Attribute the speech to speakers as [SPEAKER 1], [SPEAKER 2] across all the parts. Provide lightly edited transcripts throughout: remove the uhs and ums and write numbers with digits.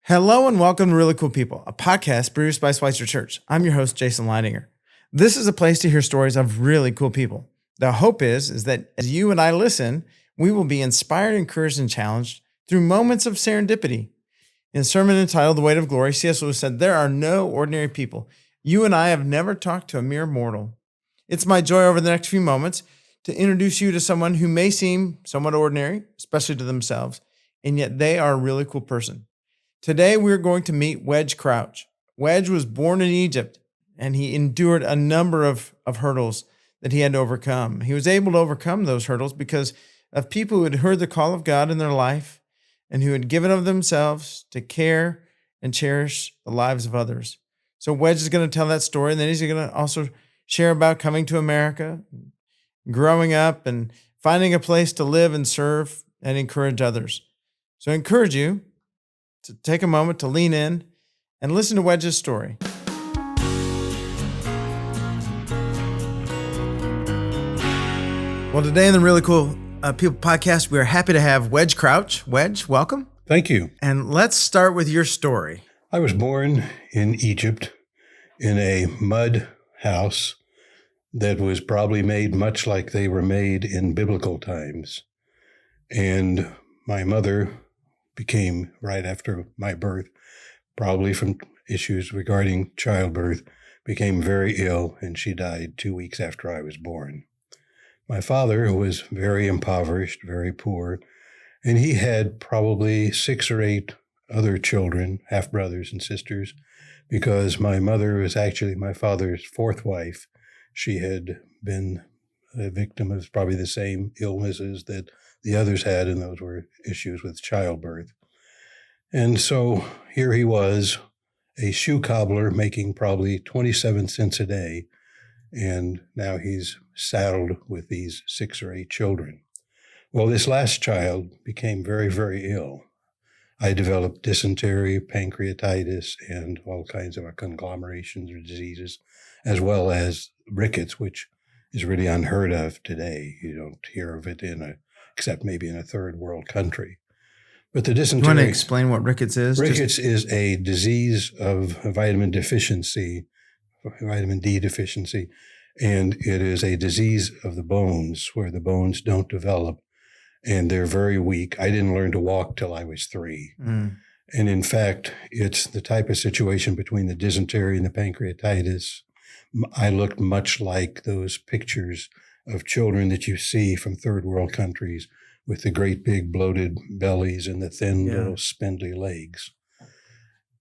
[SPEAKER 1] Hello and welcome to Really Cool People, a podcast produced by Schweitzer Church. I'm your host, Jason Leidinger. This is a place to hear stories of really cool people. The hope is that as you and I listen, we will be inspired, encouraged, and challenged through moments of serendipity. In a sermon entitled The Weight of Glory, C.S. Lewis said, "There are no ordinary people. You and I have never talked to a mere mortal." It's my joy over the next few moments to introduce you to someone who may seem somewhat ordinary, especially to themselves, and yet they are a really cool person. Today, we're going to meet Wedge Crouch. Wedge was born in Egypt, and he endured a number of hurdles that he had to overcome. He was able to overcome those hurdles because of people who had heard the call of God in their life and who had given of themselves to care and cherish the lives of others. So Wedge is going to tell that story, and then he's going to also share about coming to America, growing up, and finding a place to live and serve and encourage others. So I encourage you to take a moment to lean in and listen to Wedge's story. Well, today in the Really Cool People podcast, we are happy to have Wedge Crouch. Wedge, welcome.
[SPEAKER 2] Thank you.
[SPEAKER 1] And let's start with your story.
[SPEAKER 2] I was born in Egypt in a mud house that was probably made much like they were made in biblical times. And my mother became, right after my birth, probably from issues regarding childbirth, became very ill, and she died 2 weeks after I was born. My father was very impoverished, very poor, and he had probably 6 or 8 other children, half-brothers and sisters, because my mother was actually my father's 4th wife. She had been a victim of probably the same illnesses that the others had, and those were issues with childbirth. And so here he was, a shoe cobbler making probably 27 cents a day, and now he's saddled with these 6 or 8 children. Well, this last child became very, very ill. I developed dysentery, pancreatitis, and all kinds of conglomerations of diseases, as well as rickets, which is really unheard of today. You don't hear of it except maybe in a third world country. But the dysentery.
[SPEAKER 1] Do you want to explain what rickets is?
[SPEAKER 2] Rickets is a disease of vitamin deficiency, vitamin D deficiency, and it is a disease of the bones where the bones don't develop and they're very weak. I didn't learn to walk till I was 3. And in fact, it's the type of situation between the dysentery and the pancreatitis. I looked much like those pictures of children that you see from third world countries with the great big bloated bellies and the thin little spindly legs.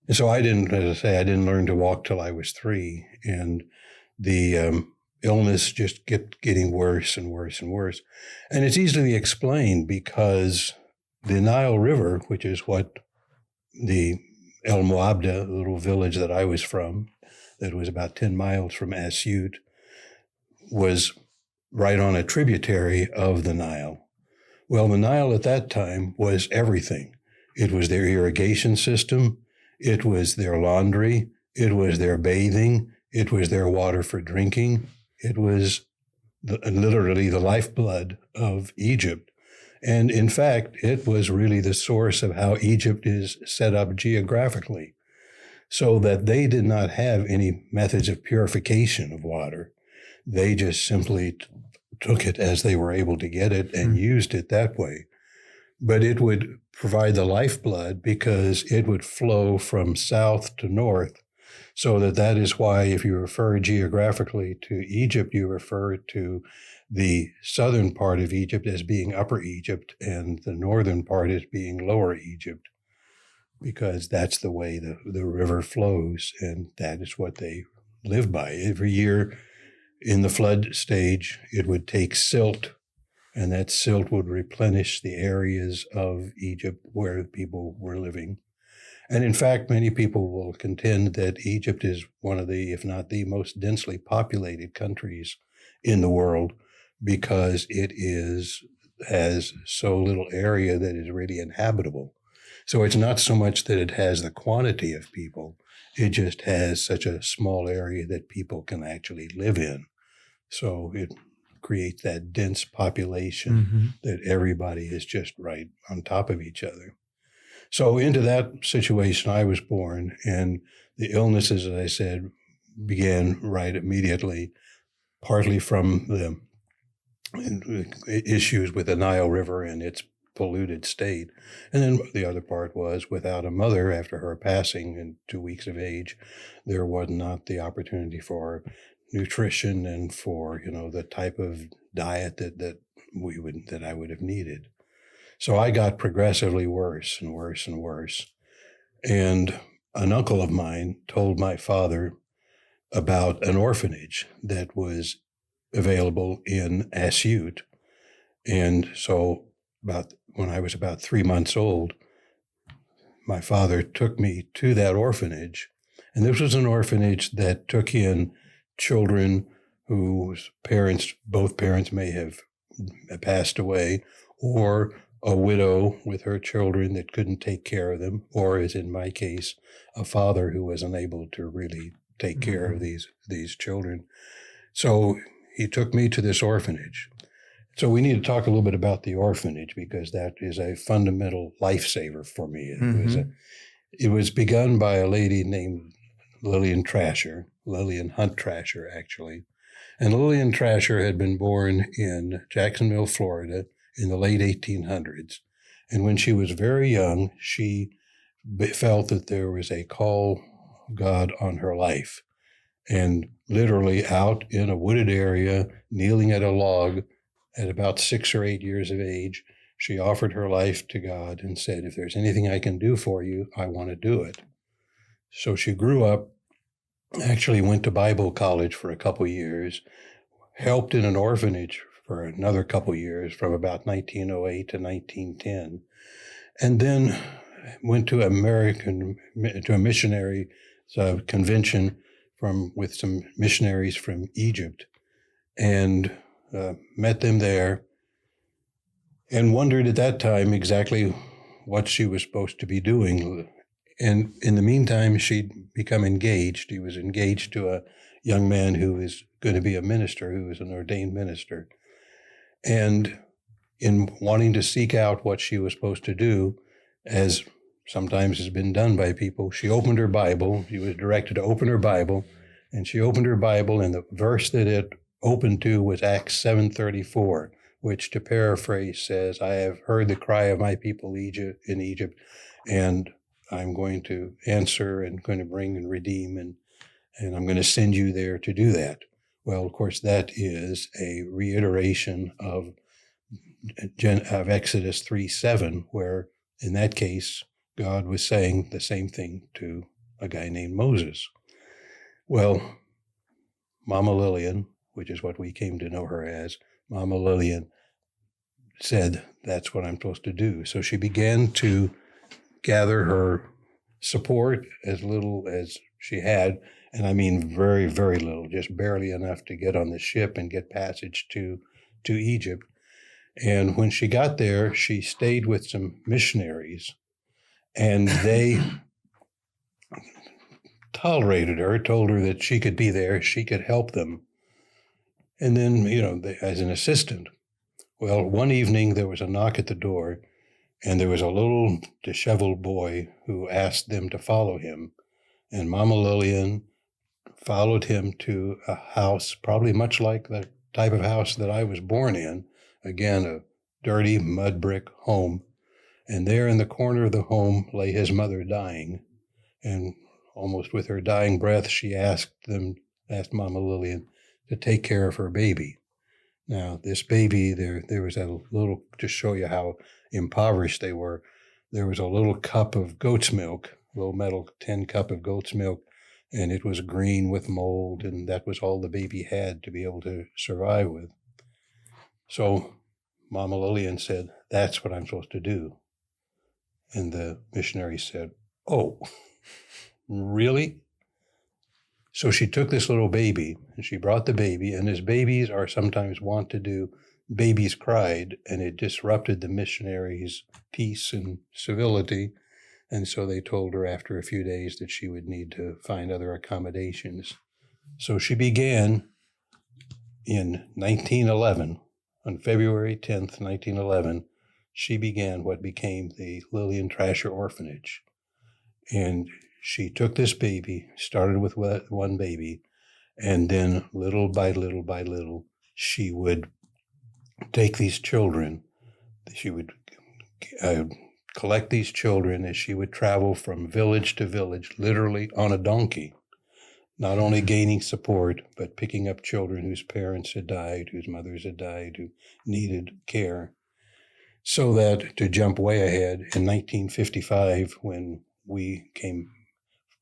[SPEAKER 2] And so I didn't learn to walk till I was 3. And the illness just kept getting worse and worse and worse. And it's easily explained because the Nile River, which is what the El Moabda, the little village that I was from, that was about 10 miles from Asyut, was right on a tributary of the Nile. Well, the Nile at that time was everything. It was their irrigation system. It was their laundry. It was their bathing. It was their water for drinking. It was literally the lifeblood of Egypt. And in fact, it was really the source of how Egypt is set up geographically, so that they did not have any methods of purification of water. They just simply took it as they were able to get it and used it that way. But it would provide the lifeblood because it would flow from south to north. So that is why if you refer geographically to Egypt, you refer to the southern part of Egypt as being Upper Egypt and the northern part as being Lower Egypt, because that's the way the river flows, and that is what they live by. Every year in the flood stage, it would take silt, and that silt would replenish the areas of Egypt where people were living. And in fact, many people will contend that Egypt is one of the, if not the most densely populated countries in the world, because it has so little area that is really inhabitable. So it's not so much that it has the quantity of people, it just has such a small area that people can actually live in. So it creates that dense population that everybody is just right on top of each other. So into that situation, I was born, and the illnesses, as I said, began right immediately, partly from the issues with the Nile River and its polluted state. And then the other part was without a mother after her passing in 2 weeks of age, there was not the opportunity for nutrition and for, the type of diet that I would have needed. So I got progressively worse and worse and worse. And an uncle of mine told my father about an orphanage that was available in Asyut. And so when I was about 3 months old, my father took me to that orphanage. And this was an orphanage that took in children whose both parents may have passed away, or a widow with her children that couldn't take care of them, or, as in my case, a father who was unable to really take care of these children. So he took me to this orphanage. So we need to talk a little bit about the orphanage, because that is a fundamental lifesaver for me. It was begun by a lady named Lillian Hunt Trasher, actually. And Lillian Trasher had been born in Jacksonville, Florida in the late 1800s. And when she was very young, she felt that there was a call of God on her life. And literally out in a wooded area, kneeling at a log at about 6 or 8 years of age, she offered her life to God and said, if there's anything I can do for you, I want to do it. So she grew up, actually went to Bible college for a couple years, helped in an orphanage for another couple years from about 1908 to 1910, and then went to a missionary convention with some missionaries from Egypt, and met them there, and wondered at that time exactly what she was supposed to be doing. And in the meantime, she'd become engaged. He was engaged to a young man who was going to be a minister, who was an ordained minister. And in wanting to seek out what she was supposed to do, as sometimes has been done by people, she opened her Bible. She was directed to open her Bible, and she opened her Bible, and the verse that it opened to was Acts 7:34, which, to paraphrase, says, I have heard the cry of my people in Egypt, and I'm going to answer and going to bring and redeem, and I'm going to send you there to do that. Well, of course, that is a reiteration of Exodus 3:7, where in that case, God was saying the same thing to a guy named Moses. Well, Mama Lillian, which is what we came to know her as, Mama Lillian, said, that's what I'm supposed to do. So she began to gather her support, as little as she had, and I mean very, very little, just barely enough to get on the ship and get passage to Egypt. And when she got there, she stayed with some missionaries, and they tolerated her, told her that she could be there, she could help them. And then, as an assistant. Well, one evening there was a knock at the door, and there was a little disheveled boy who asked them to follow him. And Mama Lillian followed him to a house, probably much like the type of house that I was born in. Again, a dirty mud brick home. And there in the corner of the home lay his mother dying. And almost with her dying breath, she asked Mama Lillian to take care of her baby. Now, this baby, there was a little, to show you how impoverished they were, there was a little cup of goat's milk, a little metal tin cup of goat's milk, and it was green with mold, and that was all the baby had to be able to survive with. So Mama Lillian said, that's what I'm supposed to do. And the missionary said, oh, really? So she took this little baby, and she brought the baby, and as babies are sometimes wont to do, babies cried, and it disrupted the missionaries' peace and civility. And so they told her after a few days that she would need to find other accommodations. So she began in 1911, on February 10th, 1911, she began what became the Lillian Trasher Orphanage. And she took this baby, started with one baby, and then little by little by little, she would take these children. She would collect these children as she would travel from village to village, literally on a donkey, not only gaining support, but picking up children whose parents had died, whose mothers had died, who needed care. So that, to jump way ahead, in 1955, when we came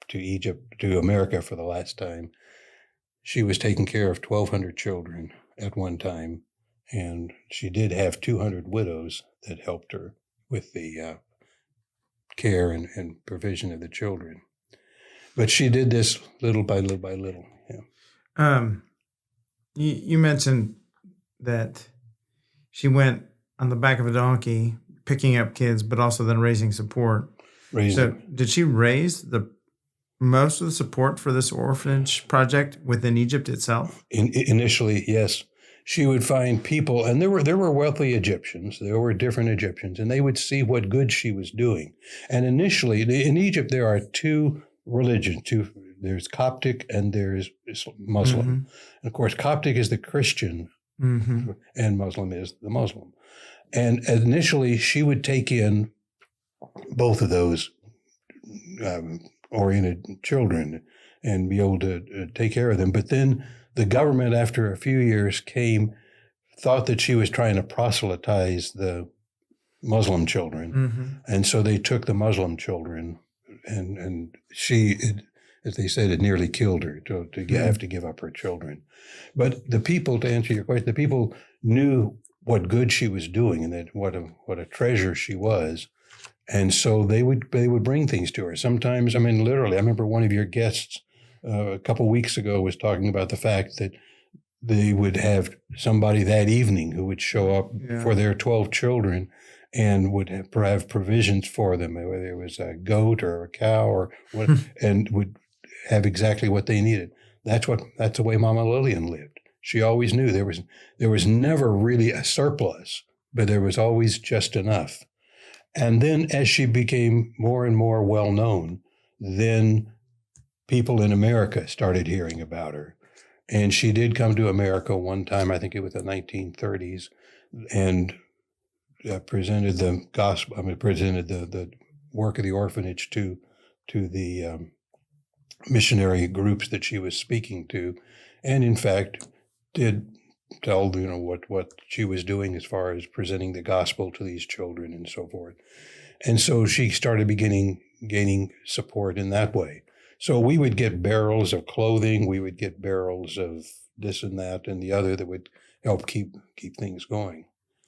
[SPEAKER 2] to Egypt, to America for the last time, she was taking care of 1,200 children at one time. And she did have 200 widows that helped her with the care and provision of the children. But she did this little by little by little. Yeah.
[SPEAKER 1] You mentioned that she went on the back of a donkey picking up kids, but also then raising support. So did she raise most of the support for this orphanage project within Egypt itself?
[SPEAKER 2] Initially, yes. She would find people, and there were wealthy Egyptians, there were different Egyptians, and they would see what good she was doing. And initially, in Egypt, there are two religions. There's Coptic and there's Muslim.
[SPEAKER 1] Mm-hmm.
[SPEAKER 2] And of course, Coptic is the Christian,
[SPEAKER 1] mm-hmm.
[SPEAKER 2] and Muslim is the Muslim. And initially, she would take in both of those oriented children and be able to take care of them. But then the government, after a few years, thought that she was trying to proselytize the Muslim children.
[SPEAKER 1] Mm-hmm.
[SPEAKER 2] And so they took the Muslim children, and as they said, it nearly killed her to have to give up her children. But the people, to answer your question, the people knew what good she was doing and that what a treasure she was. And so they would bring things to her. Sometimes, literally, I remember one of your guests a couple weeks ago was talking about the fact that they would have somebody that evening who would show up for their 12 children and would have provisions for them, whether it was a goat or a cow or what, and would have exactly what they needed. That's the way Mama Lillian lived. She always knew there was never really a surplus, but there was always just enough. And then as she became more and more well known, then people in America started hearing about her. And she did come to America one time, I think it was the 1930s, and presented the gospel, presented the work of the orphanage to the missionary groups that she was speaking to, and in fact did tell what she was doing as far as presenting the gospel to these children and so forth. And so she started gaining support in that way. So we would get barrels of clothing, we would get barrels of this and that and the other that would help keep things going.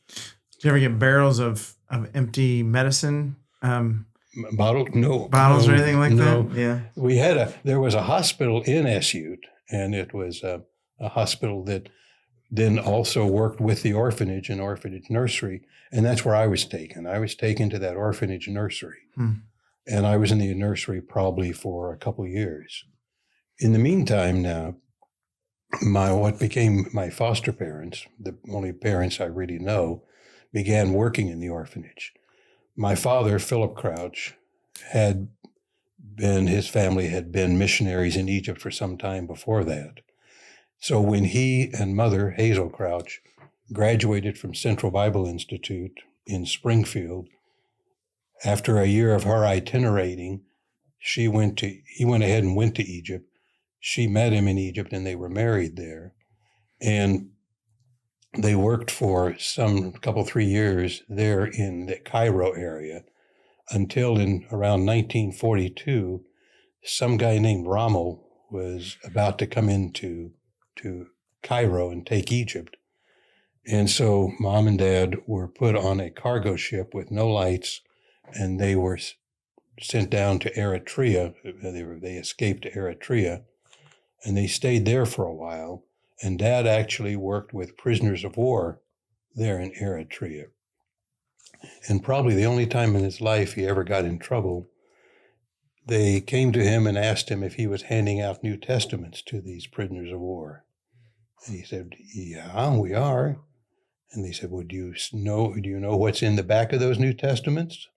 [SPEAKER 1] Did you ever get barrels of empty medicine?
[SPEAKER 2] Bottles? No.
[SPEAKER 1] Bottles or anything like
[SPEAKER 2] that?
[SPEAKER 1] Yeah.
[SPEAKER 2] We there was a hospital in Esute, and it was a hospital that then also worked with the orphanage and orphanage nursery, and that's where I was taken. I was taken to that orphanage nursery, and I was in the nursery probably for a couple years. In the meantime now, what became my foster parents, the only parents I really know, began working in the orphanage. My father, Philip Crouch, his family had been missionaries in Egypt for some time before that. So when he and mother, Hazel Crouch, graduated from Central Bible Institute in Springfield, after a year of her itinerating, he went ahead and went to Egypt. She met him in Egypt and they were married there. And they worked for some 3 years there in the Cairo area until in around 1942, some guy named Rommel was about to come into Cairo and take Egypt. And so Mom and Dad were put on a cargo ship with no lights, and they were sent down to Eritrea. They escaped to Eritrea, and they stayed there for a while. And Dad actually worked with prisoners of war there in Eritrea. And probably the only time in his life he ever got in trouble, they came to him and asked him if he was handing out New Testaments to these prisoners of war. And he said, "Yeah, we are." And they said, well, do you know what's in the back of those New Testaments?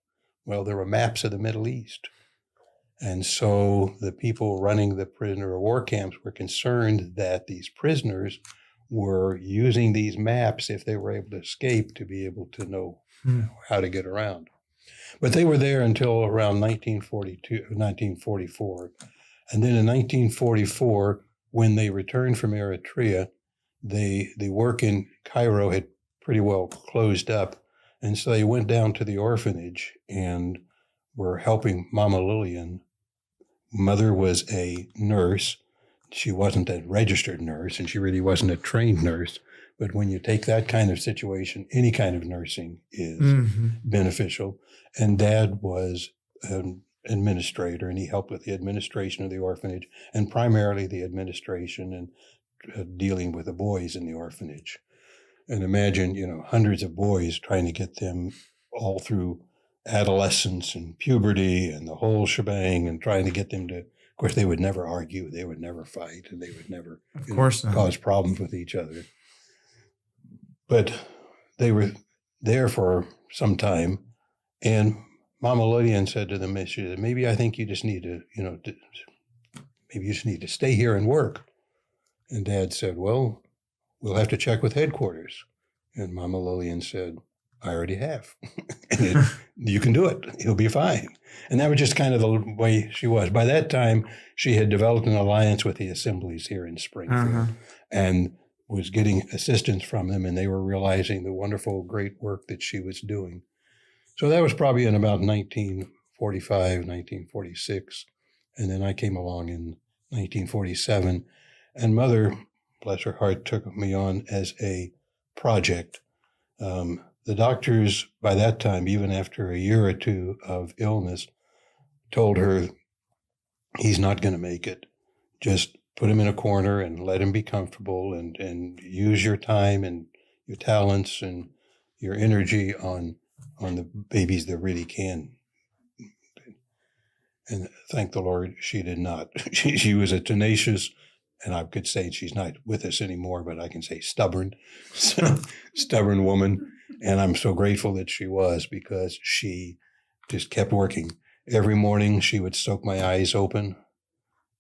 [SPEAKER 2] Well, there were maps of the Middle East. And so the people running the prisoner of war camps were concerned that these prisoners were using these maps, if they were able to escape, to be able to know how to get around. But they were there until around 1944. And then in 1944, when they returned from Eritrea, the work in Cairo had pretty well closed up. And so they went down to the orphanage and were helping Mama Lillian. Mother was a nurse. She wasn't a registered nurse, and she really wasn't a trained nurse. But when you take that kind of situation, any kind of nursing is beneficial. And Dad was an administrator, and he helped with the administration of the orphanage, and primarily the administration and dealing with the boys in the orphanage. And imagine, hundreds of boys, trying to get them all through adolescence and puberty and the whole shebang, and trying to get them to, of course, they would never argue, they would never fight, and they would never cause problems with each other. But they were there for some time, and Mama Lillian said to them, she said, maybe I think you just need to, maybe you just need to stay here and work. And Dad said, well, we'll have to check with headquarters. And Mama Lillian said, I already have. And you can do it. It'll be fine. And that was just kind of the way she was. By that time, she had developed an alliance with the assemblies here in Springfield and was getting assistance from them. And they were realizing the wonderful, great work that she was doing. So that was probably in about 1945, 1946. And then I came along in 1947. And Mother, bless her heart, took me on as a project. The doctors, by that time, even after a year or two of illness, told her, he's not going to make it. Just put him in a corner and let him be comfortable, and use your time and your talents and your energy on the babies that really can. And thank the Lord, she did not. She was a tenacious, and I could say she's not with us anymore, but I can say stubborn woman. And I'm so grateful that she was, because she just kept working. Every morning she would soak my eyes open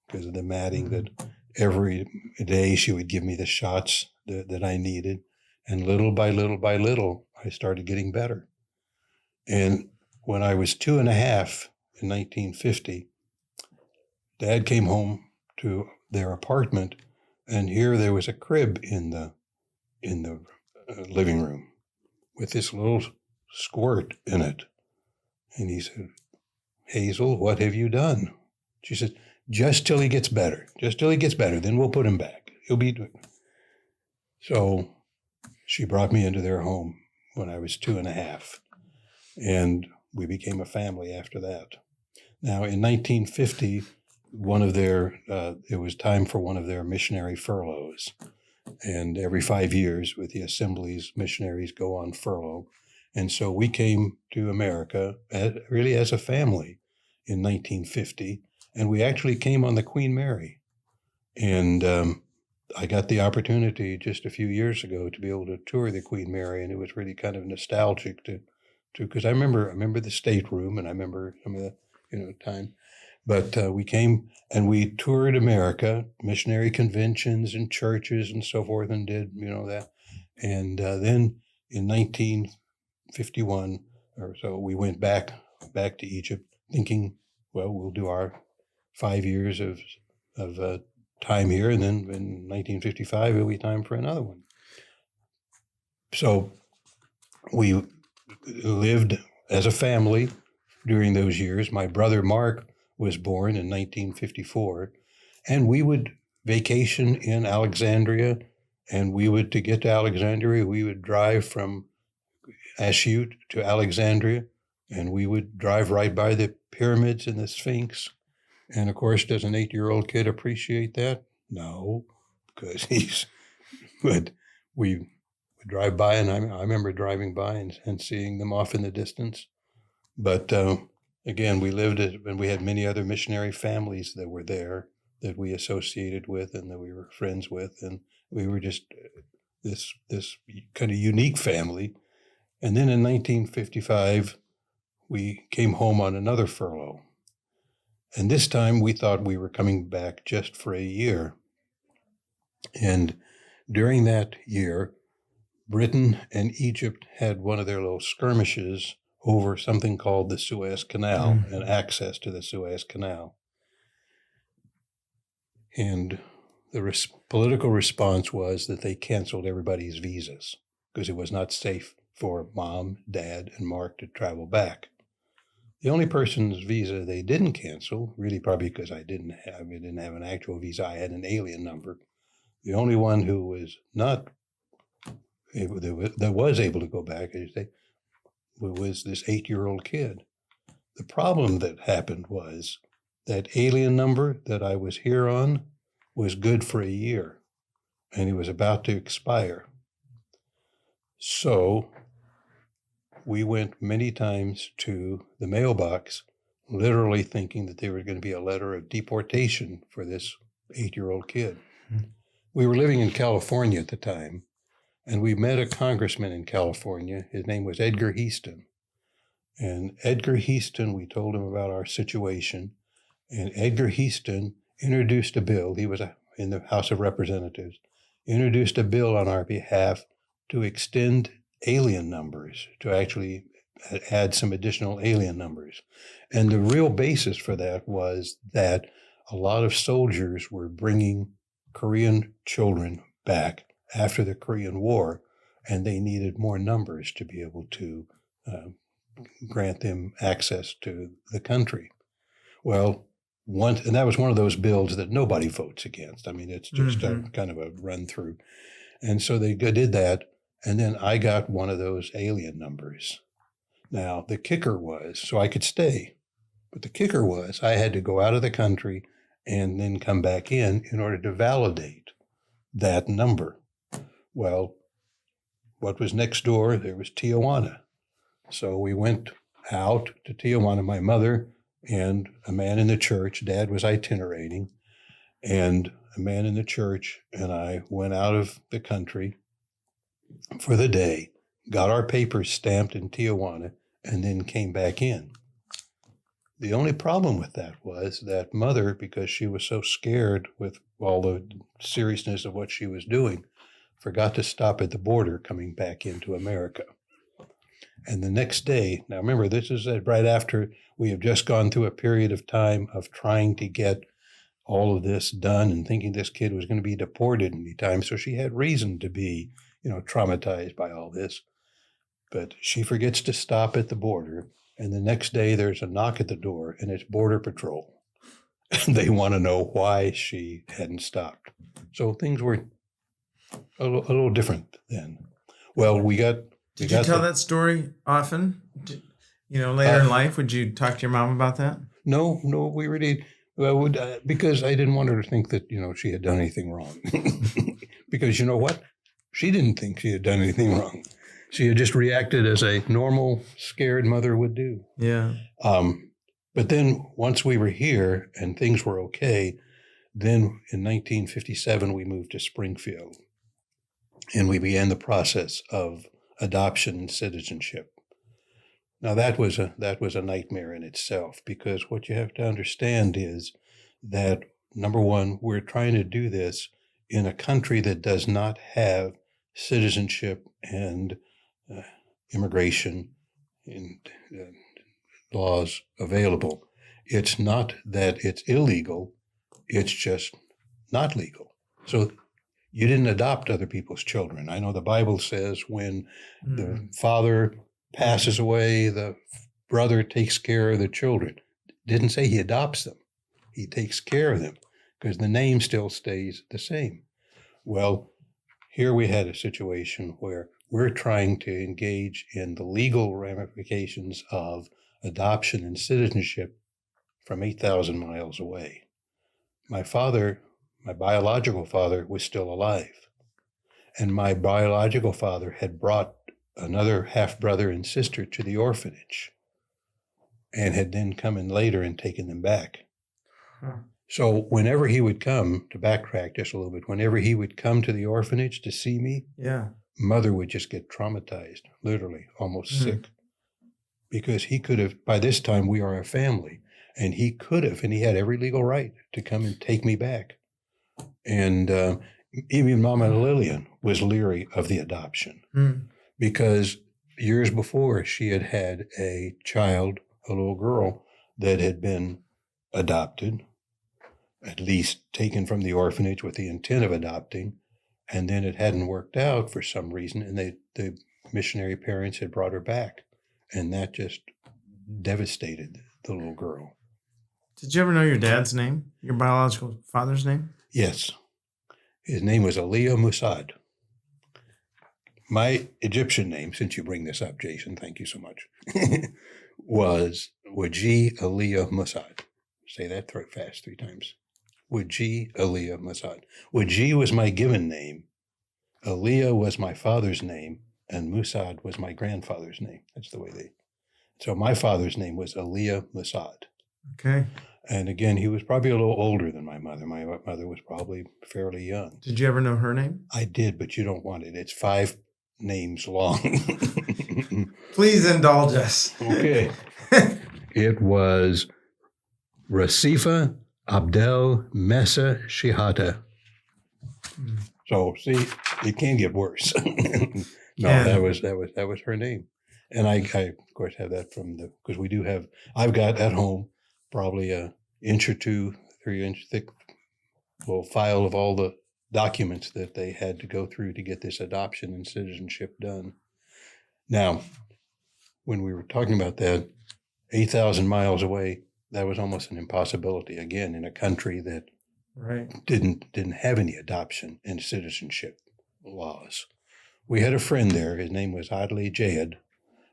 [SPEAKER 2] because of the matting, that every day she would give me the shots that I needed. And little by little, I started getting better. And when I was 2.5 in 1950, Dad came home to their apartment, and here there was a crib in the living room with this little squirt in it. And he said, Hazel, what have you done? She said, just till he gets better. Just till he gets better. Then we'll put him back. He'll be doing. So she brought me into their home when I was 2.5. And we became a family after that. Now, in 1950, it was time for one of their missionary furloughs. And every 5 years with the assemblies, missionaries go on furlough. And so we came to America really as a family in 1950. And we actually came on the Queen Mary. And I got the opportunity just a few years ago to be able to tour the Queen Mary. And it was really kind of nostalgic because I remember the stateroom, and I remember some of the time. But we came and we toured America, missionary conventions and churches and so forth, and did that. And then in 1951 or so, we went back to Egypt, thinking, well, we'll do our 5 years of time here, and then in 1955 it'll be time for another one. So we lived as a family during those years. My brother Mark was born in 1954, and we would vacation in Alexandria, and to get to Alexandria, we would drive from Ashiut to Alexandria, and we would drive right by the pyramids and the Sphinx. And of course, does an 8-year-old kid appreciate that? No, because but we would drive by, and I remember driving by and seeing them off in the distance. But again, we lived and we had many other missionary families that were there that we associated with and that we were friends with. And we were just this kind of unique family. And then in 1955, we came home on another furlough. And this time we thought we were coming back just for a year. And during that year, Britain and Egypt had one of their little skirmishes over something called the Suez Canal and access to the Suez Canal. And the political response was that they canceled everybody's visas because it was not safe for Mom, Dad, and Mark to travel back. The only person's visa they didn't cancel, really probably because I didn't have an actual visa, I had an alien number. The only one who was not able, that was able to go back, as you say, was this 8-year-old kid. The problem that happened was that alien number that I was here on was good for a year, and it was about to expire. So we went many times to the mailbox, literally thinking that there was going to be a letter of deportation for this 8-year-old kid. We were living in California at the time, and we met a congressman in California. His name was Edgar Heaston. And Edgar Heaston, we told him about our situation, and Edgar Heaston introduced a bill. He was in the House of Representatives, introduced a bill on our behalf to extend alien numbers, to actually add some additional alien numbers. And the real basis for that was that a lot of soldiers were bringing Korean children back after the Korean War, and they needed more numbers to be able to grant them access to the country. Well, and that was one of those bills that nobody votes against. I mean, it's just a kind of a run through. And so they did that, and then I got one of those alien numbers. Now, the kicker was, so I could stay, but the kicker was I had to go out of the country and then come back in order to validate that number. Well, what was next door? There was Tijuana. So we went out to Tijuana, my mother and a man in the church. Dad was itinerating, and a man in the church and I went out of the country for the day, got our papers stamped in Tijuana, and then came back in. The only problem with that was that mother, because she was so scared with all the seriousness of what she was doing, forgot to stop at the border coming back into America. And the next day, now remember, this is right after we have just gone through a period of time of trying to get all of this done and thinking this kid was going to be deported anytime. So she had reason to be, traumatized by all this. But she forgets to stop at the border. And the next day there's a knock at the door, and it's Border Patrol. And they want to know why she hadn't stopped. So things were a little different then. Well, Did you tell
[SPEAKER 1] that story often? Later in life, would you talk to your mom about that?
[SPEAKER 2] No, we really, because I didn't want her to think that, she had done anything wrong. Because you know what? She didn't think she had done anything wrong. She had just reacted as a normal, scared mother would do.
[SPEAKER 1] Yeah.
[SPEAKER 2] But then once we were here and things were okay, then in 1957, we moved to Springfield. And we began the process of adoption and citizenship. Now that was a nightmare in itself, because what you have to understand is that, number one, we're trying to do this in a country that does not have citizenship and immigration and laws available. It's not that it's illegal, it's just not legal. So you didn't adopt other people's children. I know the Bible says when the father passes away, the brother takes care of the children. Didn't say he adopts them. He takes care of them because the name still stays the same. Well, here we had a situation where we're trying to engage in the legal ramifications of adoption and citizenship from 8,000 miles away. My biological father, was still alive. And my biological father had brought another half-brother and sister to the orphanage and had then come in later and taken them back. Huh. So whenever he would come, to backtrack just a little bit, whenever he would come to the orphanage to see me,
[SPEAKER 1] Yeah.
[SPEAKER 2] mother would just get traumatized, literally almost
[SPEAKER 1] Mhm.
[SPEAKER 2] sick, because he could have, by this time we are a family, and he could have, and he had every legal right to come and take me back. And even Mama Lillian was leery of the adoption
[SPEAKER 1] Mm.
[SPEAKER 2] because years before she had had a child, a little girl, that had been adopted, at least taken from the orphanage with the intent of adopting, and then it hadn't worked out for some reason, and the missionary parents had brought her back, and that just devastated the little girl.
[SPEAKER 1] Did you ever know your dad's name? Your biological father's name?
[SPEAKER 2] Yes, his name was Aliyah Musad. My Egyptian name, since you bring this up, Jason, thank you so much, was Wedge Aliyah Musad. Say that fast 3 times. Wedge Aliyah Musad. Wedge was my given name. Aliyah was my father's name, and Musad was my grandfather's name. That's the way they. So my father's name was Aliyah Musad.
[SPEAKER 1] Okay.
[SPEAKER 2] And again, he was probably a little older than my mother. My mother was probably fairly young.
[SPEAKER 1] Did you ever know her name?
[SPEAKER 2] I did, but you don't want it. It's 5 names long.
[SPEAKER 1] Please indulge us.
[SPEAKER 2] Okay. It was Rasifa Abdel Mesa Shihata. So see, it can get worse. No,
[SPEAKER 1] Yeah.
[SPEAKER 2] that was her name. And I of course have that from because we do have, I've got at home probably a inch or 2, 3 inch thick little file of all the documents that they had to go through to get this adoption and citizenship done. Now, when we were talking about that, 8,000 miles away, that was almost an impossibility, again, in a country that
[SPEAKER 1] Right.
[SPEAKER 2] didn't have any adoption and citizenship laws. We had a friend there. His name was Adli Jayed.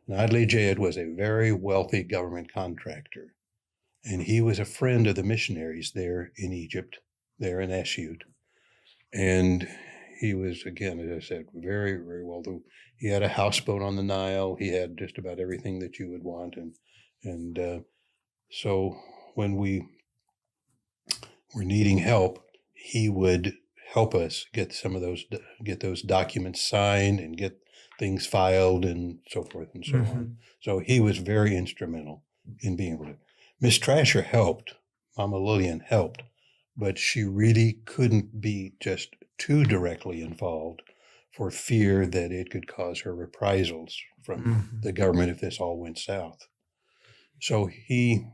[SPEAKER 2] And Adli Jayed was a very wealthy government contractor. And he was a friend of the missionaries there in Egypt, there in Asyut. And he was, again, as I said, very, very wealthy. He had a houseboat on the Nile. He had just about everything that you would want. And so when we were needing help, he would help us get those documents signed and get things filed and so forth and so on. So he was very instrumental in being able to. Miss Trasher helped, Mama Lillian helped, but she really couldn't be just too directly involved for fear that it could cause her reprisals from the government if this all went south. So he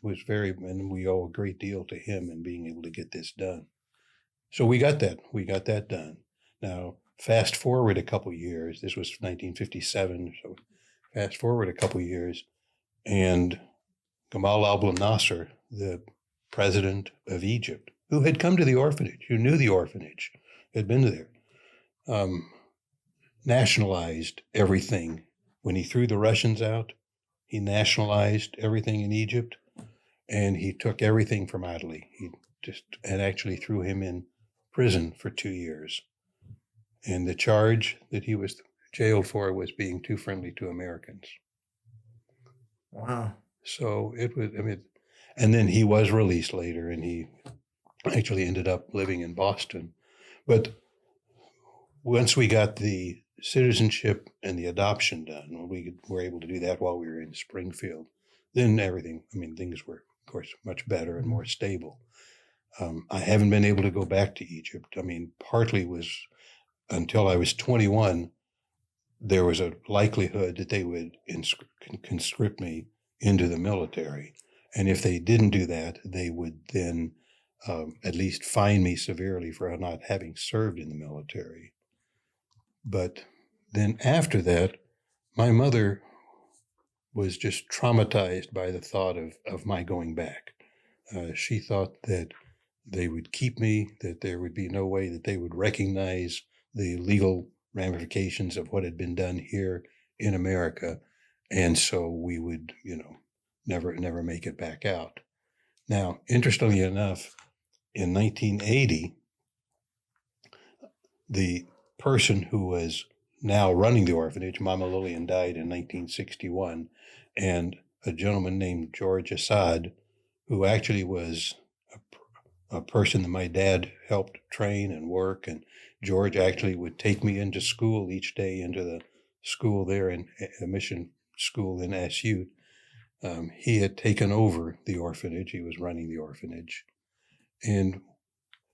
[SPEAKER 2] was very, and we owe a great deal to him in being able to get this done. So we got that done. Now, fast forward a couple years, this was 1957, so fast forward a couple years, and Gamal Abdel Nasser, the president of Egypt, who had come to the orphanage, who knew the orphanage, had been there, nationalized everything. When he threw the Russians out, he nationalized everything in Egypt, and he took everything from Adli. And actually threw him in prison for 2 years. And the charge that he was jailed for was being too friendly to Americans.
[SPEAKER 1] Wow.
[SPEAKER 2] So it was, and then he was released later, and he actually ended up living in Boston. But once we got the citizenship and the adoption done, we were able to do that while we were in Springfield, then everything, things were, of course, much better and more stable. I haven't been able to go back to Egypt. Partly was until I was 21, there was a likelihood that they would conscript me into the military. And if they didn't do that, they would then at least fine me severely for not having served in the military. But then after that, my mother was just traumatized by the thought of my going back. She thought that they would keep me, that there would be no way that they would recognize the legal ramifications of what had been done here in America. And so we would, never make it back out. Now, interestingly enough, in 1980, the person who was now running the orphanage, Mama Lillian, died in 1961, and a gentleman named George Assad, who actually was a person that my dad helped train and work. And George actually would take me into school each day, into the school there in a mission school in SU. He had taken over the orphanage. He was running the orphanage. And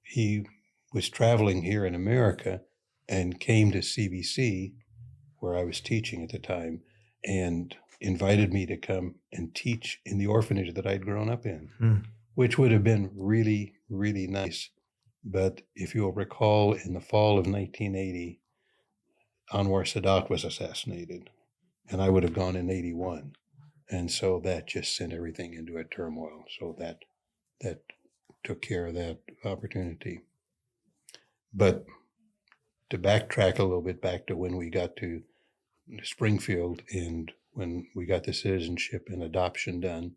[SPEAKER 2] he was traveling here in America and came to CBC, where I was teaching at the time, and invited me to come and teach in the orphanage that I'd grown up in, which would have been really, really nice. But if you'll recall, in the fall of 1980, Anwar Sadat was assassinated, and I would have gone in 81. And so that just sent everything into a turmoil. So that took care of that opportunity. But to backtrack a little bit back to when we got to Springfield and when we got the citizenship and adoption done,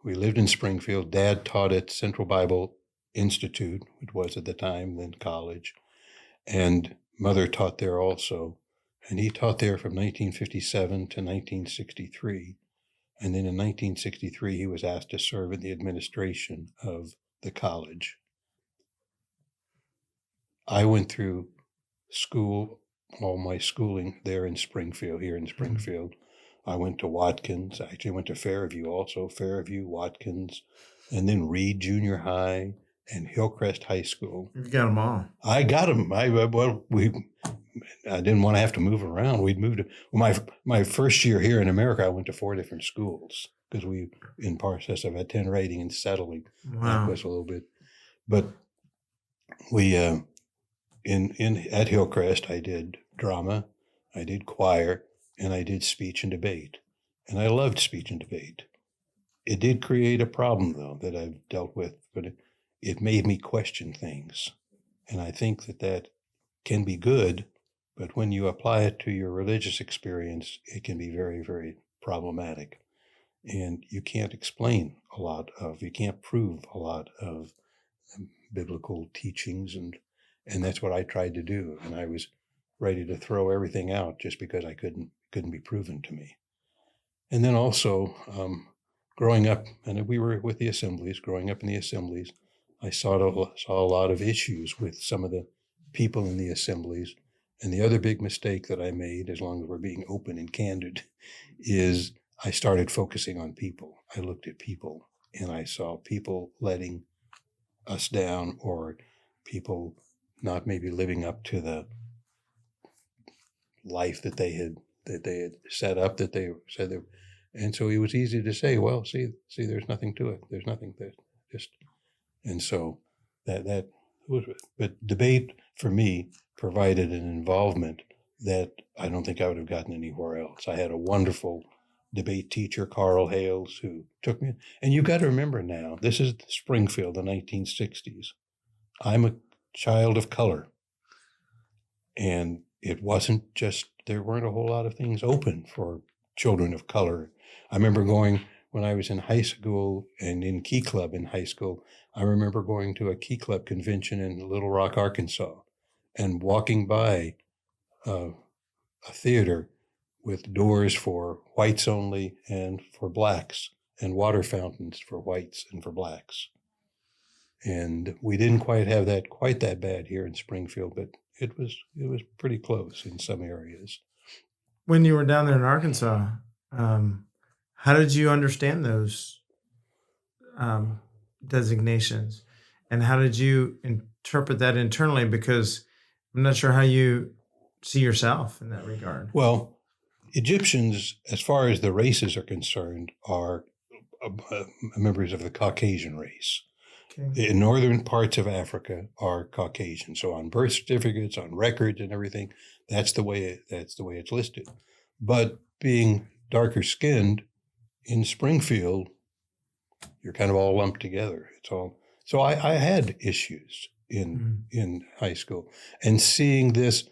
[SPEAKER 2] we lived in Springfield. Dad taught at Central Bible Institute, it was at the time, then college, and Mother taught there also. And he taught there from 1957 to 1963. And then in 1963, he was asked to serve in the administration of the college. I went through school, all my schooling there in Springfield, here in Springfield. I went to Watkins. I actually went to Fairview also, Fairview, Watkins, and then Reed Junior High and Hillcrest High School.
[SPEAKER 1] You got them all.
[SPEAKER 2] I got them. I didn't want to have to move around. We'd moved. My first year here in America, I went to 4 different schools because we, in process of attending and settling.
[SPEAKER 1] Wow.
[SPEAKER 2] That was a little bit, but we at Hillcrest, I did drama, I did choir, and I did speech and debate, and I loved speech and debate. It did create a problem though that I've dealt with, but it made me question things, and I think that can be good. But when you apply it to your religious experience, it can be very, very problematic. And you can't explain you can't prove a lot of biblical teachings. And that's what I tried to do. And I was ready to throw everything out just because I couldn't be proven to me. And then also growing up, and we were with the assemblies, growing up in the assemblies, I saw a lot of issues with some of the people in the assemblies. And the other big mistake that I made, as long as we're being open and candid, is I started focusing on people. I looked at people and I saw people letting us down, or people not maybe living up to the life that they had set up, that they said they. And so it was easy to say, well, see, there's nothing to it. There's nothing there. And so that was, but debate for me provided an involvement that I don't think I would have gotten anywhere else. I had a wonderful debate teacher, Carl Hales, who took me. And you got to remember now, this is Springfield, the 1960s. I'm a child of color. And it wasn't just, there weren't a whole lot of things open for children of color. I remember going, when I was in high school and in Key Club in high school, I remember going to a Key Club convention in Little Rock, Arkansas, and walking by a theater with doors for whites only and for blacks, and water fountains for whites and for blacks. And we didn't quite have that quite that bad here in Springfield, but it was pretty close in some areas.
[SPEAKER 1] When you were down there in Arkansas, how did you understand those designations, and how did you interpret that internally? Because I'm not sure how you see yourself in that regard.
[SPEAKER 2] Well, Egyptians, as far as the races are concerned, are members of the Caucasian race. Okay. In northern parts of Africa are Caucasian. So on birth certificates, on records and everything, that's the way it's listed. But being darker skinned in Springfield, you're kind of all lumped together. It's all. So I had issues in high school, and seeing this,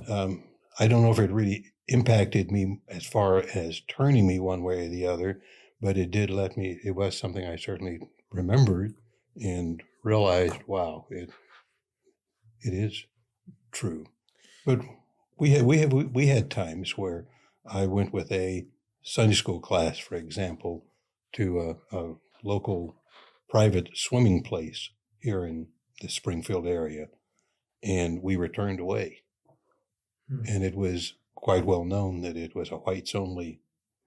[SPEAKER 2] I don't know if it really impacted me as far as turning me one way or the other, but it did it was something I certainly remembered and realized, wow, it is true. But we had times where I went with a Sunday school class, for example, to a local private swimming place here in the Springfield area, and we were turned away. And it was quite well known that it was a whites-only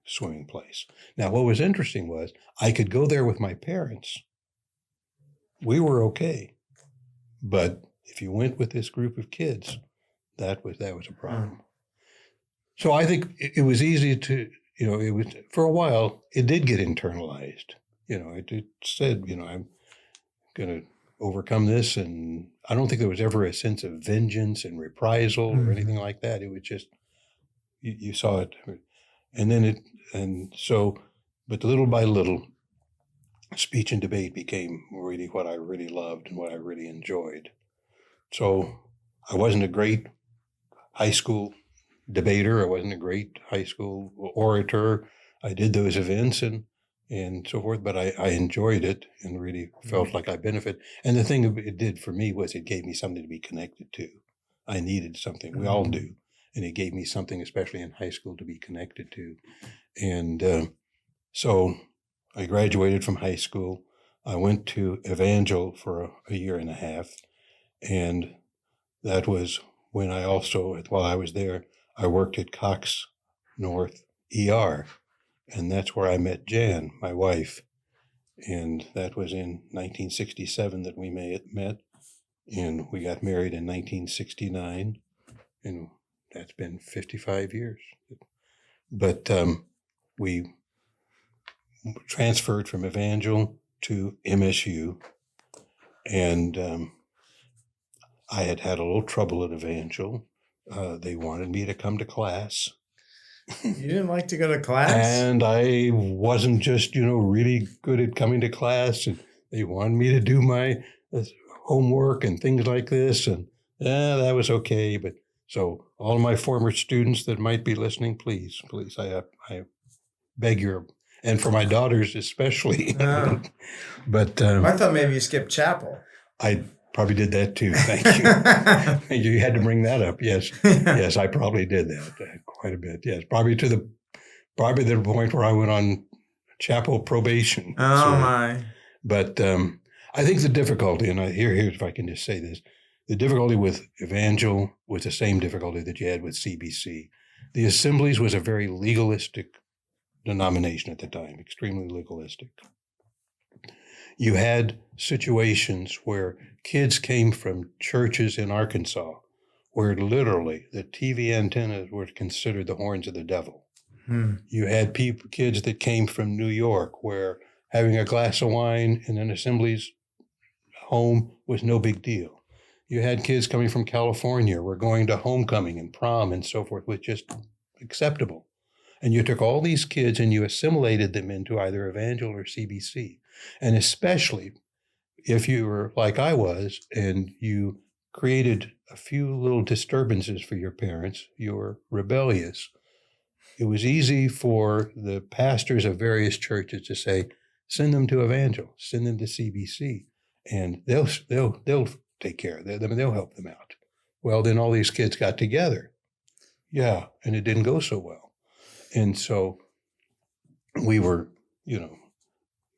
[SPEAKER 2] swimming place. Now, what was interesting was I could go there with my parents. We were okay. But if you went with this group of kids, that was a problem. So I think it was easy to, it was, for a while, it did get internalized. It said, I'm going to overcome this. And I don't think there was ever a sense of vengeance and reprisal or anything like that. It was just, you saw it. But little by little, speech and debate became really what I really loved and what I really enjoyed. So I wasn't a great high school debater. I wasn't a great high school orator. I did those events and so forth, but I enjoyed it and really felt like I benefited. And the thing it did for me was it gave me something to be connected to. I needed something. We all do. And it gave me something, especially in high school, to be connected to. And so I graduated from high school. I went to Evangel for a year and a half. And that was when while I was there, I worked at Cox North ER. And that's where I met Jan, my wife. And that was in 1967 that we met. And we got married in 1969. And that's been 55 years. But we transferred from Evangel to MSU. And I had a little trouble at Evangel. They wanted me to come to class.
[SPEAKER 1] You didn't like to go to class?
[SPEAKER 2] And I wasn't just, really good at coming to class. And they wanted me to do my homework and things like this. And that was okay. But so all of my former students that might be listening, please, I beg your, and for my daughters especially.
[SPEAKER 1] Oh.
[SPEAKER 2] But
[SPEAKER 1] I thought maybe you skipped chapel.
[SPEAKER 2] I probably did that too. Thank you. You had to bring that up. Yes. Yes, I probably did that quite a bit. Yes. Probably to the point where I went on chapel probation.
[SPEAKER 1] Oh, my.
[SPEAKER 2] But I think the difficulty, and here's if I can just say this, the difficulty with Evangel was the same difficulty that you had with CBC. The Assemblies was a very legalistic denomination at the time, extremely legalistic. You had situations where kids came from churches in Arkansas where literally the TV antennas were considered the horns of the devil. You had kids that came from New York where having a glass of wine in an Assembly's home was no big deal. You had kids coming from California where going to homecoming and prom and so forth was just acceptable. And you took all these kids and you assimilated them into either Evangel or CBC. And especially if you were like I was and you created a few little disturbances for your parents, you were rebellious. It was easy for the pastors of various churches to say, send them to Evangel, send them to CBC, and they'll take care of them. They'll help them out. Well, then all these kids got together. Yeah, and it didn't go so well. And so we were,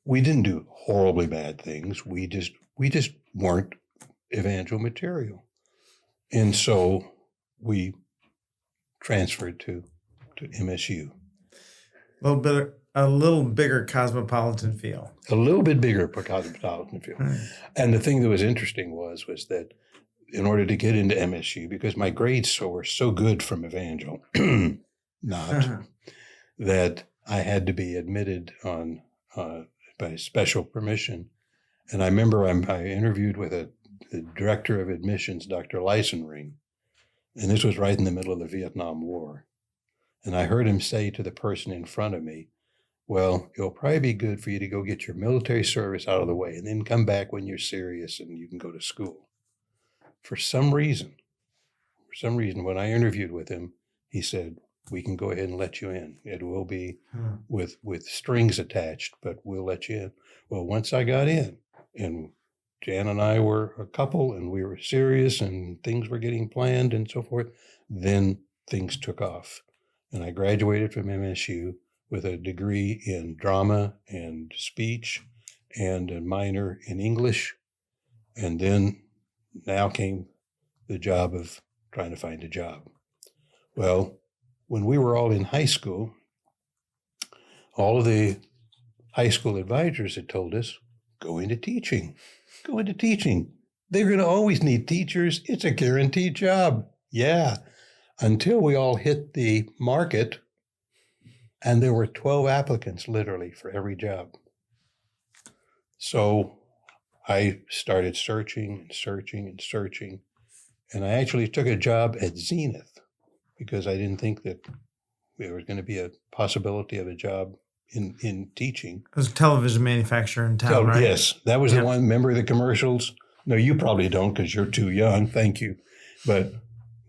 [SPEAKER 2] we didn't do horribly bad things. We just weren't Evangel material. And so we transferred to MSU.
[SPEAKER 1] A little bigger cosmopolitan feel.
[SPEAKER 2] A little bit bigger cosmopolitan feel. And the thing that was interesting was that in order to get into MSU, because my grades were so good from Evangel, that I had to be admitted on by special permission. And I remember I interviewed with the director of admissions, Dr. Leisenring, and this was right in the middle of the Vietnam War. And I heard him say to the person in front of me, well, it'll probably be good for you to go get your military service out of the way and then come back when you're serious and you can go to school. For some reason, when I interviewed with him, he said, we can go ahead and let you in. It will be with strings attached, but we'll let you in. Well, once I got in and Jan and I were a couple and we were serious and things were getting planned and so forth, then things took off. And I graduated from MSU with a degree in drama and speech and a minor in English. And then now came the job of trying to find a job. Well, when we were all in high school, all of the high school advisors had told us, go into teaching. Go into teaching. They're going to always need teachers. It's a guaranteed job. Yeah. Until we all hit the market, and there were 12 applicants literally for every job. So I started searching and searching and searching. And I actually took a job at Zenith because I didn't think that there was going to be a possibility of a job in teaching.
[SPEAKER 1] It was a television manufacturer in town, right?
[SPEAKER 2] Yes, that was the one. Remember the commercials? No, you probably don't because you're too young. Thank you. But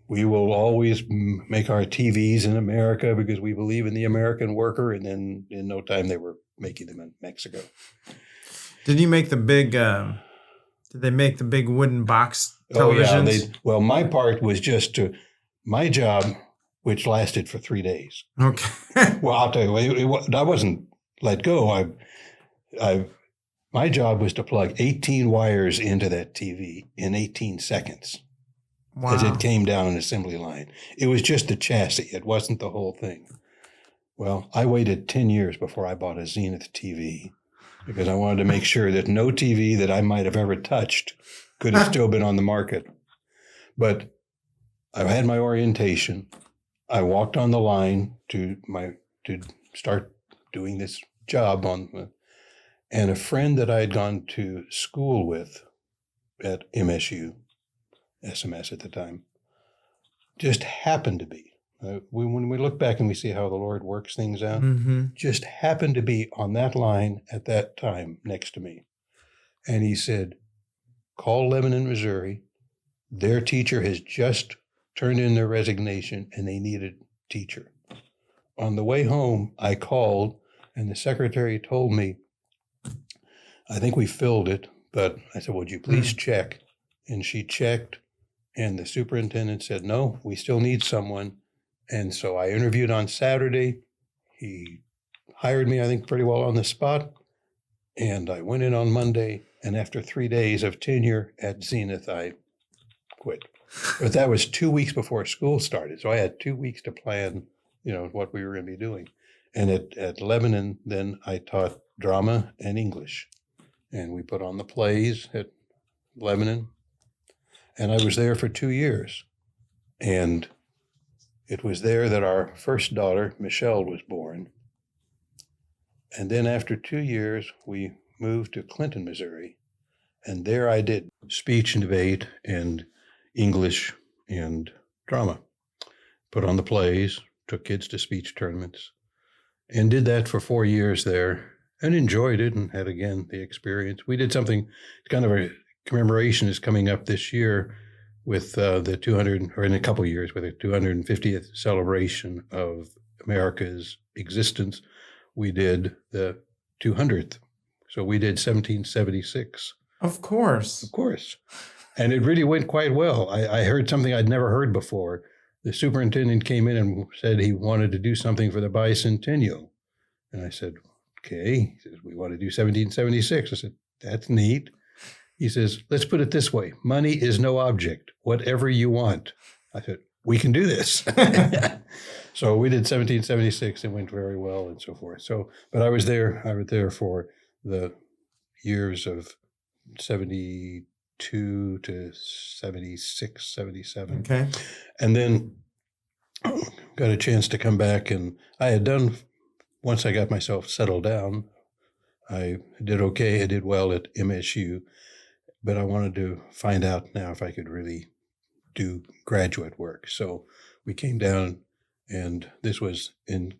[SPEAKER 2] we will always make our TVs in America because we believe in the American worker. And then in no time, they were making them in Mexico.
[SPEAKER 1] Did you make the big, did they make the big wooden box televisions?
[SPEAKER 2] Oh, yeah. Well, my part was just my job, which lasted for 3 days.
[SPEAKER 1] Okay.
[SPEAKER 2] Well, I'll tell you, I wasn't let go. My job was to plug 18 wires into that TV in 18 seconds. Wow. As it came down an assembly line. It was just the chassis. It wasn't the whole thing. Well, I waited 10 years before I bought a Zenith TV because I wanted to make sure that no TV that I might have ever touched could have still been on the market. But I had my orientation. I walked on the line to start doing this job and a friend that I had gone to school with at MSU, SMS at the time, just happened to be, when we look back and we see how the Lord works things out, just happened to be on that line at that time next to me. And he said, call Lebanon, Missouri. Their teacher has just turned in their resignation and they need a teacher. On the way home, I called and the secretary told me, I think we filled it, but I said, would you please check? And she checked and the superintendent said, no, we still need someone. And so I interviewed on Saturday. He hired me, I think, pretty well on the spot. And I went in on Monday. And after 3 days of tenure at Zenith, I quit. But that was 2 weeks before school started. So I had 2 weeks to plan, what we were going to be doing. And at Lebanon, then I taught drama and English. And we put on the plays at Lebanon. And I was there for 2 years. And it was there that our first daughter, Michelle, was born. And then after 2 years, we moved to Clinton, Missouri. And there I did speech and debate and English and drama. Put on the plays, took kids to speech tournaments, and did that for 4 years there and enjoyed it and had, again, the experience. We did something, kind of a commemoration is coming up this year with the 200, or in a couple of years, with the 250th celebration of America's existence. We did the 200th. So we did 1776.
[SPEAKER 1] Of course.
[SPEAKER 2] Of course. And it really went quite well. I heard something I'd never heard before. The superintendent came in and said he wanted to do something for the bicentennial. And I said, okay. He says, we want to do 1776. I said, that's neat. He says, let's put it this way. Money is no object. Whatever you want. I said, we can do this. So we did 1776. It went very well and so forth. So, but I was there for the years of 72 to 76, 77.
[SPEAKER 1] Okay.
[SPEAKER 2] And then got a chance to come back, and I had done, once I got myself settled down, I did okay. I did well at MSU, but I wanted to find out now if I could really do graduate work. So we came down, and this was in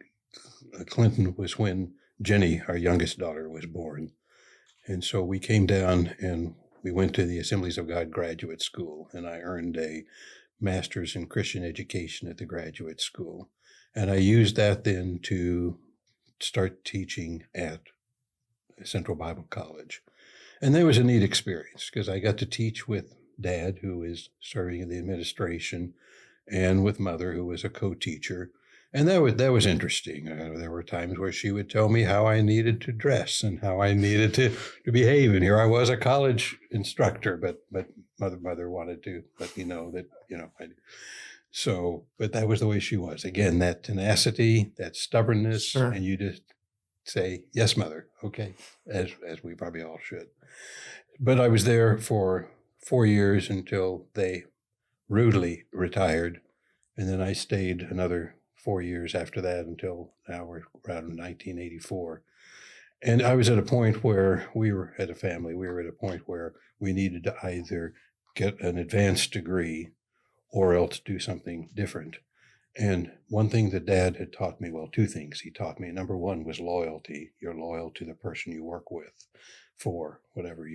[SPEAKER 2] Clinton was when Jenny, our youngest daughter, was born. And so we came down and we went to the Assemblies of God Graduate School, and I earned a master's in Christian education at the graduate school. And I used that then to start teaching at Central Bible College. And that was a neat experience because I got to teach with Dad, who is serving in the administration, and with Mother, who was a co-teacher. And that was interesting. There were times where she would tell me how I needed to dress and how I needed to behave. And here I was, a college instructor, but mother wanted to let me know that, but that was the way she was. Again, that tenacity, that stubbornness,
[SPEAKER 1] Sure.
[SPEAKER 2] and you just say, yes, mother, okay, as we probably all should. But I was there for 4 years until they rudely retired. And then I stayed another 4 years after that until now we're around 1984. And I was at a point where we were at a point where we needed to either get an advanced degree or else do something different. And one thing that Dad had taught me, well, two things he taught me. Number one was loyalty. You're loyal to the person you work with for whatever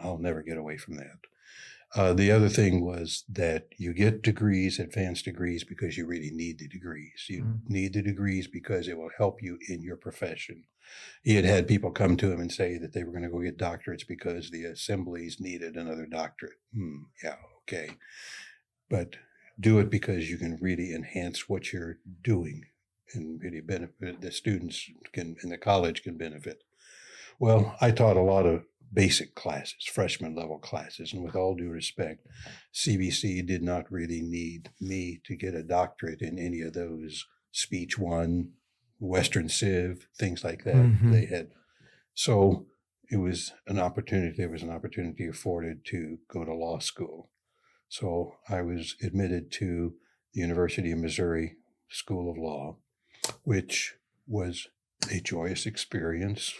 [SPEAKER 2] I'll never get away from that. The other thing was that you get degrees, advanced degrees, because you really need the degrees. You need the degrees because it will help you in your profession. He had people come to him and say that they were going to go get doctorates because the assemblies needed another doctorate. Yeah, okay. But do it because you can really enhance what you're doing and really benefit the students and the college can benefit. Well, I taught a lot of basic classes, freshman level classes, and with all due respect, CBC did not really need me to get a doctorate in any of those. Speech 1, Western Civ, things like that. They had, so it was an opportunity. There was an opportunity afforded to go to law school. So I was admitted to the University of Missouri School of Law, which was a joyous experience.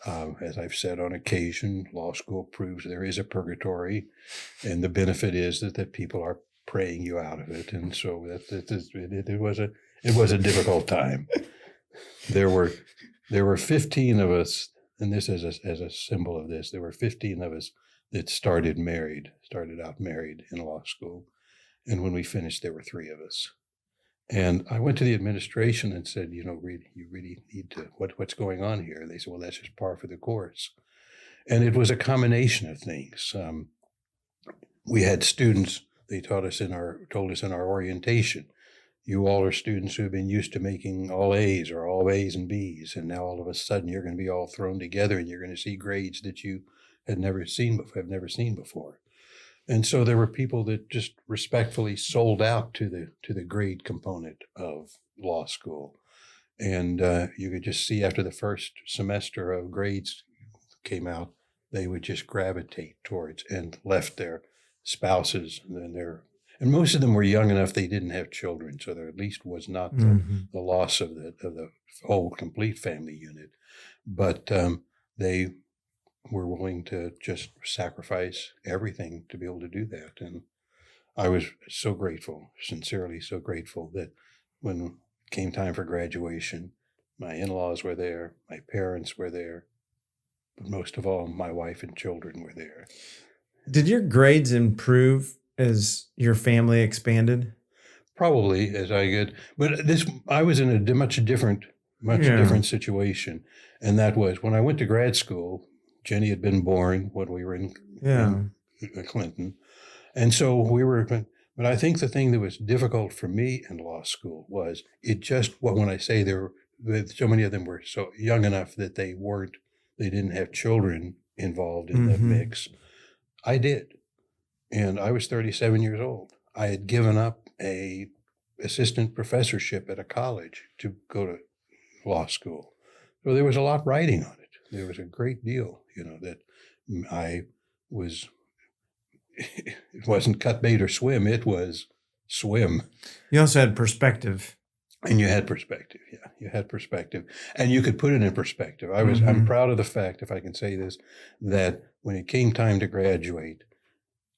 [SPEAKER 2] As I've said on occasion, law school proves there is a purgatory, and the benefit is that people are praying you out of it. And so it was a difficult time. There were 15 of us, and this as a symbol of this. There were 15 of us that started out married in law school, and when we finished, there were 3 of us. And I went to the administration and said, you really need to, what's going on here? And they said, well, that's just par for the course. And it was a combination of things. We had students, they told us in our orientation, you all are students who have been used to making all A's or all A's and B's. And now all of a sudden you're going to be all thrown together and you're going to see grades that you have never seen before. And so there were people that just respectfully sold out to the grade component of law school. And you could just see after the first semester of grades came out, they would just gravitate towards and left their spouses and most of them were young enough they didn't have children, so there at least was not the loss of the whole complete family unit. But they were willing to just sacrifice everything to be able to do that. And I was so grateful, sincerely so grateful, that when it came time for graduation, my in-laws were there, my parents were there, but most of all, my wife and children were there.
[SPEAKER 1] Did your grades improve as your family expanded?
[SPEAKER 2] Probably as I get, but I was in a much different situation. And that was when I went to grad school. Jenny had been born when we were in Clinton. And so but I think the thing that was difficult for me in law school was when I say so many of them were so young enough that they didn't have children involved in the mix. I did. And I was 37 years old. I had given up a assistant professorship at a college to go to law school. So there was a lot riding on it. There was a great deal, that I was, it wasn't cut bait or swim, it was swim.
[SPEAKER 1] You also had perspective.
[SPEAKER 2] And you had perspective, yeah. You had perspective. And you could put it in perspective. I'm proud of the fact, if I can say this, that when it came time to graduate,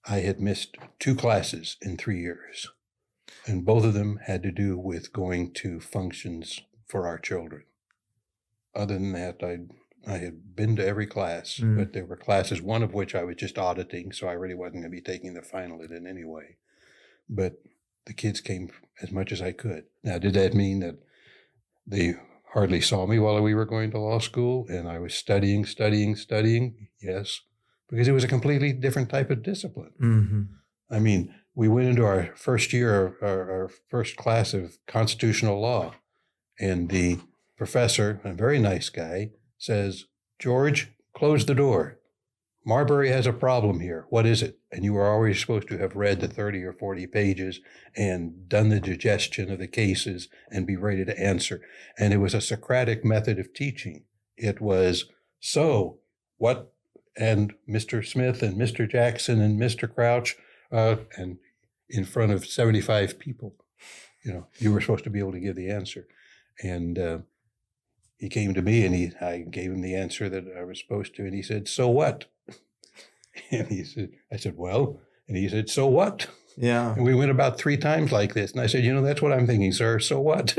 [SPEAKER 2] I had missed 2 classes in 3 years. And both of them had to do with going to functions for our children. Other than that, I had been to every class, but there were classes, one of which I was just auditing, so I really wasn't going to be taking the final in any way. But the kids came as much as I could. Now, did that mean that they hardly saw me while we were going to law school and I was studying? Yes, because it was a completely different type of discipline. I mean, we went into our first year, our first class of constitutional law, and the professor, a very nice guy, says, "George, close the door. Marbury has a problem here. What is it?" And you were always supposed to have read the 30 or 40 pages and done the digestion of the cases and be ready to answer. And it was a Socratic method of teaching. It was, so what? And Mr. Smith and Mr. Jackson and Mr. Crouch, and in front of 75 people, you were supposed to be able to give the answer. And he came to me and I gave him the answer that I was supposed to. And he said, "So what?" And I said, "Well," and he said, "So what?"
[SPEAKER 1] Yeah.
[SPEAKER 2] And we went about 3 times like this. And I said, "That's what I'm thinking, sir. So what?"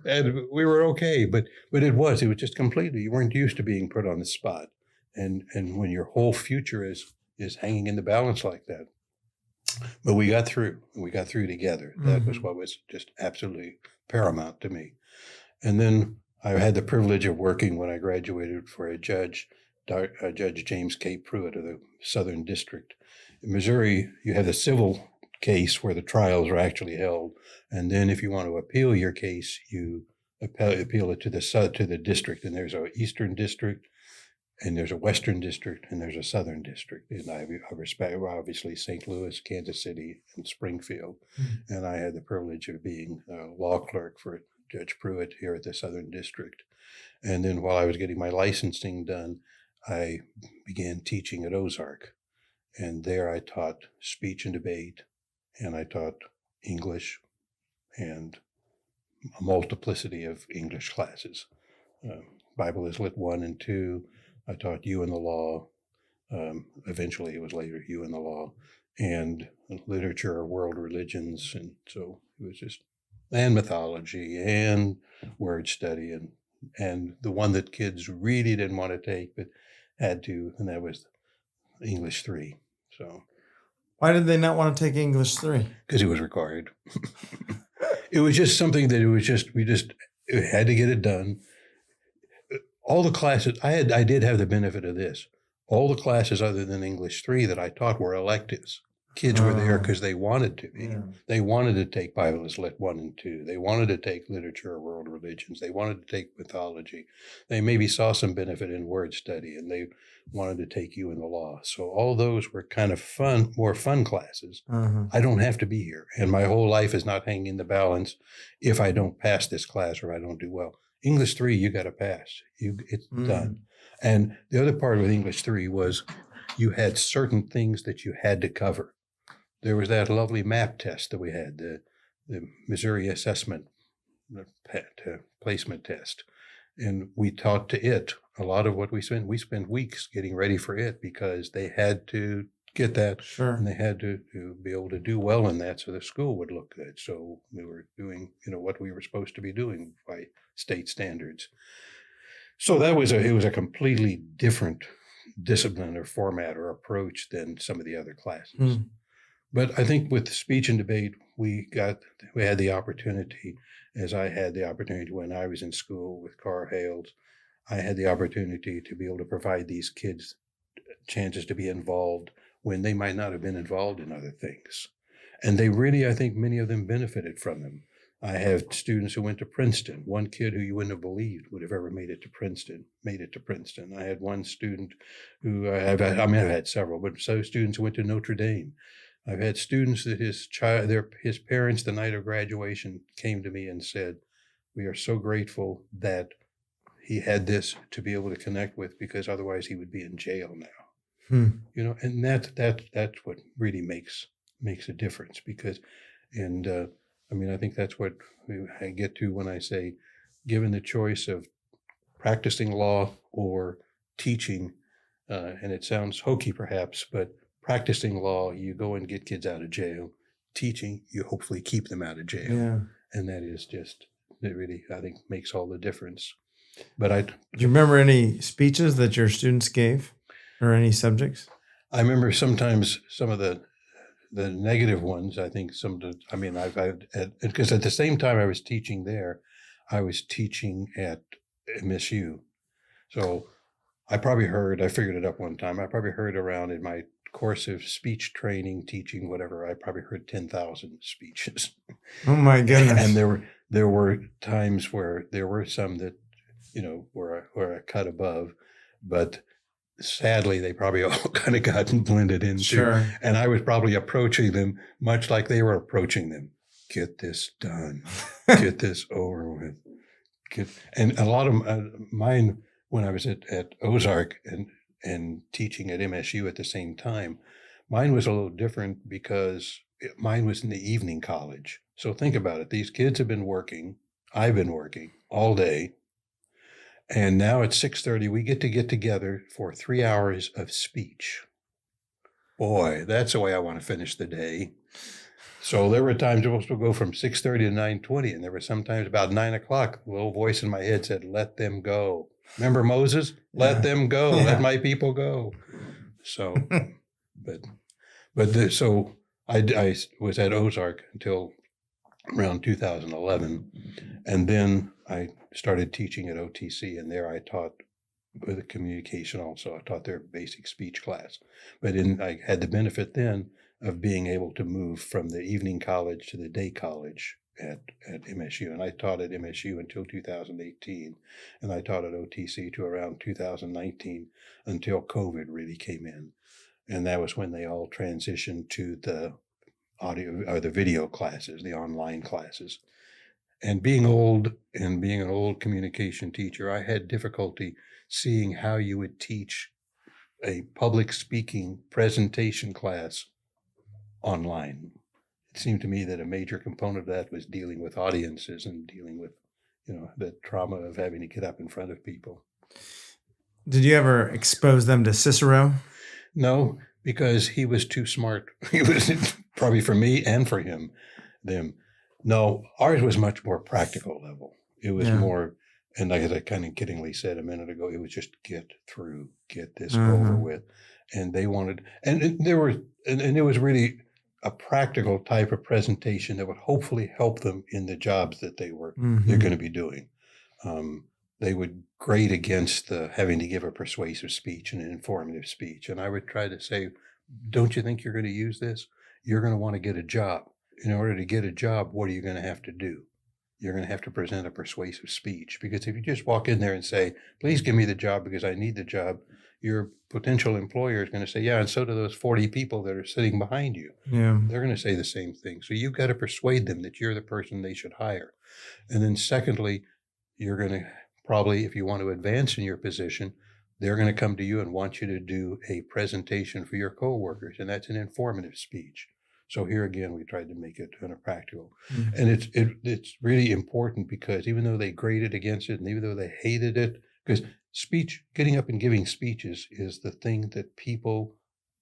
[SPEAKER 2] And we were okay. But it was just completely, you weren't used to being put on the spot. And when your whole future is hanging in the balance like that. But we got through. We got through together. That was what was just absolutely paramount to me. And then I had the privilege of working when I graduated for a judge, Judge James K. Pruitt of the Southern District. In Missouri, you have the civil case where the trials are actually held. And then if you want to appeal your case, you appeal it to the district. And there's an Eastern District, and there's a Western District, and there's a Southern District. And I respect, obviously, St. Louis, Kansas City, and Springfield. Mm-hmm. And I had the privilege of being a law clerk for Judge Pruitt here at the Southern District. And then while I was getting my licensing done, I began teaching at Ozark. And there I taught speech and debate, and I taught English and a multiplicity of English classes. Bible is Lit 1 and 2. I taught You and the Law. Eventually, it was later You and the Law, and literature, world religions. And so it was just, and mythology and word study, and the one that kids really didn't want to take but had to, and that was English 3. So
[SPEAKER 1] why did they not want to take English 3?
[SPEAKER 2] Because it was required. It was just something that we had to get it done. All the classes, I did have the benefit of this. All the classes other than English 3 that I taught were electives. Kids were there because they wanted to be. Yeah. They wanted to take Bible is Lit 1 and 2. They wanted to take literature or world religions. They wanted to take mythology. They maybe saw some benefit in word study, and they wanted to take You and the Law. So all those were kind of fun, more fun classes. Uh-huh. I don't have to be here, and my whole life is not hanging in the balance if I don't pass this class or I don't do well. English 3, you got to pass. It's done. And the other part with English 3 was you had certain things that you had to cover. There was that lovely map test that we had, the Missouri Assessment Placement Test. And we taught to it a lot of what we spent. We spent weeks getting ready for it because they had to get that. Sure. And they had to be able to do well in that so the school would look good. So we were doing, what we were supposed to be doing by state standards. So it was a completely different discipline or format or approach than some of the other classes. But I think with speech and debate, we had the opportunity, as I had the opportunity when I was in school with Carl Hales, I had the opportunity to be able to provide these kids chances to be involved when they might not have been involved in other things. And they really, I think many of them benefited from them. I have students who went to Princeton. One kid who you wouldn't have believed would have ever made it to Princeton. I had one student who I've had several, but so students who went to Notre Dame. I've had students that his parents, the night of graduation, came to me and said, "We are so grateful that he had this to be able to connect with, because otherwise he would be in jail now." And that's what really makes a difference. Because, I think that's what I get to when I say, given the choice of practicing law or teaching, and it sounds hokey perhaps, but practicing law, you go and get kids out of jail. Teaching, you hopefully keep them out of jail. Yeah. And that is just, it really, I think, makes all the difference. But do
[SPEAKER 1] you remember any speeches that your students gave or any subjects?
[SPEAKER 2] I remember sometimes some of the negative ones. I think because at the same time I was teaching there, I was teaching at MSU. So I figured it up one time. I probably heard around in my course of speech training, teaching, whatever, I probably heard 10,000 speeches.
[SPEAKER 1] Oh my goodness.
[SPEAKER 2] And there were times where there were some that, were a cut above, but sadly, they probably all kind of gotten blended into.
[SPEAKER 1] Sure.
[SPEAKER 2] And I was probably approaching them much like they were approaching them. Get this done. Get this over with. And a lot of mine, when I was at Ozark and teaching at MSU at the same time, mine was a little different because mine was in the evening college. So think about it. These kids have been working. I've been working all day. And now at 6:30, we get together for 3 hours of speech. Boy, that's the way I want to finish the day. So there were times I was supposed to go from 6:30 to 9:20, and there were sometimes about 9 o'clock, a little voice in my head said, let them go. Remember Moses? Let them go.
[SPEAKER 1] Yeah.
[SPEAKER 2] Let my people go. So, so I was at Ozark until around 2011. And then I started teaching at OTC, and there I taught with communication also. I taught their basic speech class. But I had the benefit then of being able to move from the evening college to the day college at MSU. And I taught at MSU until 2018. And I taught at OTC to around 2019 until COVID really came in. And that was when they all transitioned to the audio or the video classes, the online classes. And being old and being an old communication teacher, I had difficulty seeing how you would teach a public speaking presentation class online. It seemed to me that a major component of that was dealing with audiences and dealing with, the trauma of having to get up in front of people.
[SPEAKER 1] Did you ever expose them to Cicero?
[SPEAKER 2] No, because he was too smart. He was probably for me and for them. No, ours was much more practical level. It was more, and like I kind of kiddingly said a minute ago, it was just get through, get this over with. And they wanted, and it was really a practical type of presentation that would hopefully help them in the jobs that they're going to be doing. They would grade against the having to give a persuasive speech and an informative speech. And I would try to say, don't you think you're going to use this? You're going to want to get a job. In order to get a job, what are you going to have to do? You're going to have to present a persuasive speech. Because if you just walk in there and say, please give me the job because I need the job, your potential employer is going to say, yeah, and so do those 40 people that are sitting behind you.
[SPEAKER 1] Yeah.
[SPEAKER 2] They're going to say the same thing. So you've got to persuade them that you're the person they should hire. And then secondly, you're going to probably, if you want to advance in your position, they're going to come to you and want you to do a presentation for your coworkers. And that's an informative speech. So here again, we tried to make it kind of practical. And it's really important because even though they graded against it and even though they hated it, because speech, getting up and giving speeches is the thing that people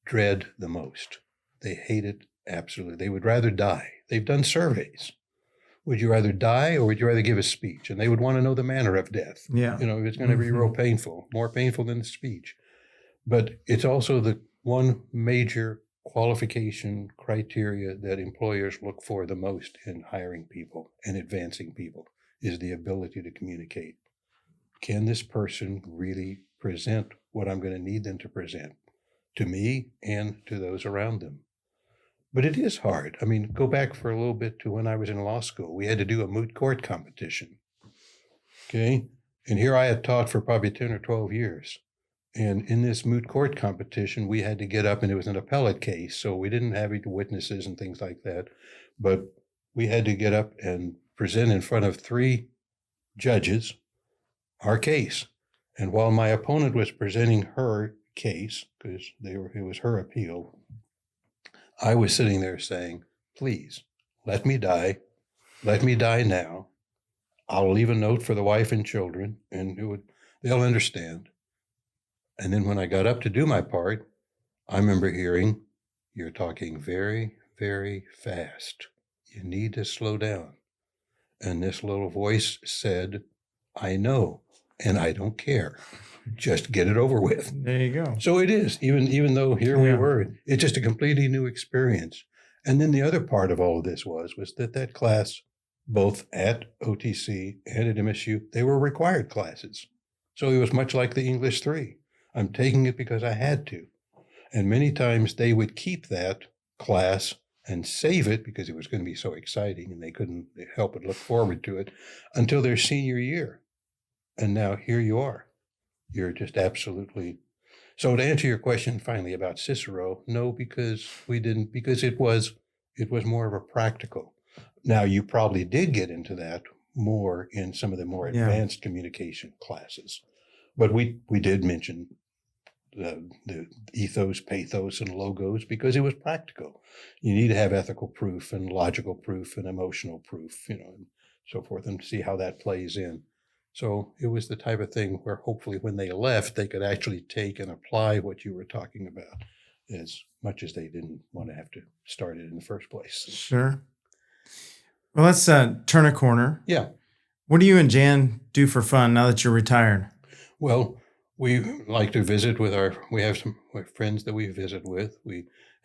[SPEAKER 2] dread the most. They hate it absolutely. They would rather die. They've done surveys. Would you rather die or would you rather give a speech? And they would want to know the manner of death.
[SPEAKER 1] Yeah.
[SPEAKER 2] If it's going to be real painful, more painful than the speech. But it's also the one major qualification criteria that employers look for the most in hiring people and advancing people is the ability to communicate. Can this person really present what I'm going to need them to present to me and to those around them? But it is hard. I mean, go back for a little bit to when I was in law school. We had to do a moot court competition. Okay. And here I had taught for probably 10 or 12 years. And in this moot court competition, we had to get up, and it was an appellate case, so we didn't have any witnesses and things like that. But we had to get up and present in front of 3 judges our case. And while my opponent was presenting her case, because it was her appeal, I was sitting there saying, please, let me die. Let me die now. I'll leave a note for the wife and children, and they'll understand. And then when I got up to do my part, I remember hearing, you're talking very, very fast. You need to slow down. And this little voice said, I know, and I don't care. Just get it over with.
[SPEAKER 1] There you go.
[SPEAKER 2] So it is, even though here we were, it's just a completely new experience. And then the other part of all of this was that class, both at OTC and at MSU, they were required classes. So it was much like the English 3. I'm taking it because I had to. And many times they would keep that class and save it because it was going to be so exciting and they couldn't help but look forward to it until their senior year. And now here you are. You're just absolutely. So to answer your question finally about Cicero, no, because we didn't, because it was more of a practical. Now you probably did get into that more in some of the more advanced communication classes, but we did mention the ethos, pathos, and logos because it was practical. You need to have ethical proof and logical proof and emotional proof, and so forth, and see how that plays in. So it was the type of thing where hopefully when they left, they could actually take and apply what you were talking about as much as they didn't want to have to start it in the first place.
[SPEAKER 1] Sure. Well, let's turn a corner.
[SPEAKER 2] Yeah.
[SPEAKER 1] What do you and Jan do for fun now that you're retired?
[SPEAKER 2] Well, we like to visit with we have some friends that we visit with.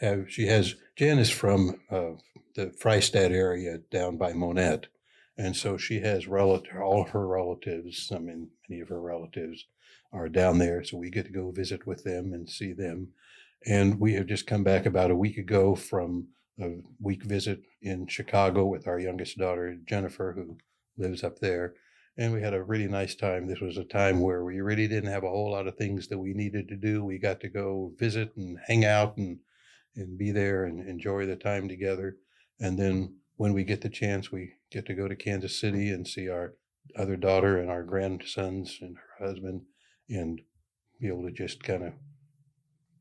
[SPEAKER 2] Jan is from the Freistadt area down by Monette. And so she has all of her relatives. I mean, many of her relatives are down there. So we get to go visit with them and see them. And we have just come back about a week ago from a week visit in Chicago with our youngest daughter, Jennifer, who lives up there. And we had a really nice time. This was a time where we really didn't have a whole lot of things that we needed to do. We got to go visit and hang out and be there and enjoy the time together. And then when we get the chance, we get to go to Kansas City and see our other daughter and our grandsons and her husband and be able to just kind of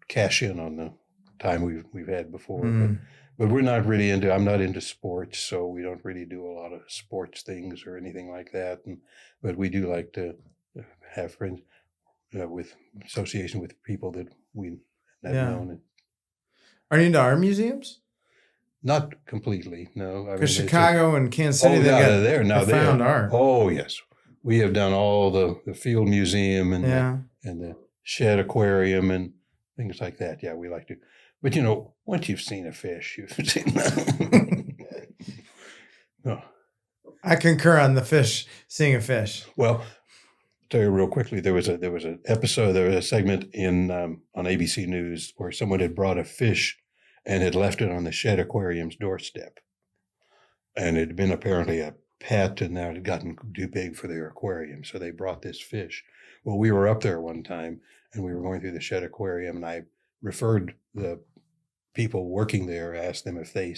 [SPEAKER 2] cash in on the time we've had before. But we're not really I'm not into sports, so we don't really do a lot of sports things or anything like that. But we do like to have friends with association with people that we have known.
[SPEAKER 1] Are you into art museums?
[SPEAKER 2] Not completely, no.
[SPEAKER 1] Because Chicago and Kansas City, they found art.
[SPEAKER 2] Oh, yes. We have done all the Field Museum and the Shed Aquarium and things like that. Yeah, we like to. But, once you've seen a fish, you've seen that. No.
[SPEAKER 1] I concur on seeing a fish.
[SPEAKER 2] Well, tell you real quickly, there was an episode, there was a segment on ABC News where someone had brought a fish and had left it on the Shed Aquarium's doorstep. And it had been apparently a pet, and now it had gotten too big for their aquarium. So they brought this fish. Well, we were up there one time, and we were going through the Shed Aquarium, and I referred the people working there, asked them if they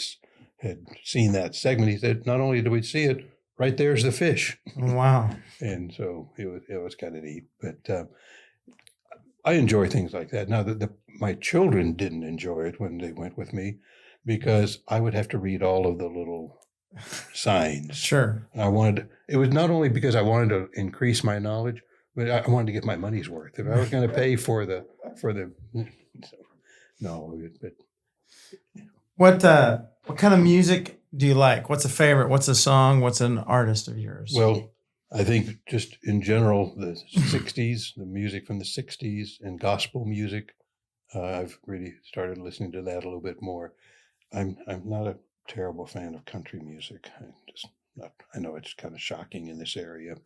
[SPEAKER 2] had seen that segment. He said, not only did we see it, right there's the fish.
[SPEAKER 1] Wow.
[SPEAKER 2] And so it was kind of neat. But I enjoy things like that. Now, my children didn't enjoy it when they went with me because I would have to read all of the little signs.
[SPEAKER 1] Sure.
[SPEAKER 2] It was not only because I wanted to increase my knowledge, but I wanted to get my money's worth. If I was going to pay for the no, but.
[SPEAKER 1] What kind of music do you like? What's a favorite? What's a song? What's an artist of yours?
[SPEAKER 2] Well, I think just in general, the 60s, the music from the 60s and gospel music, I've really started listening to that a little bit more. I'm not a terrible fan of country music. I know it's kind of shocking in this area,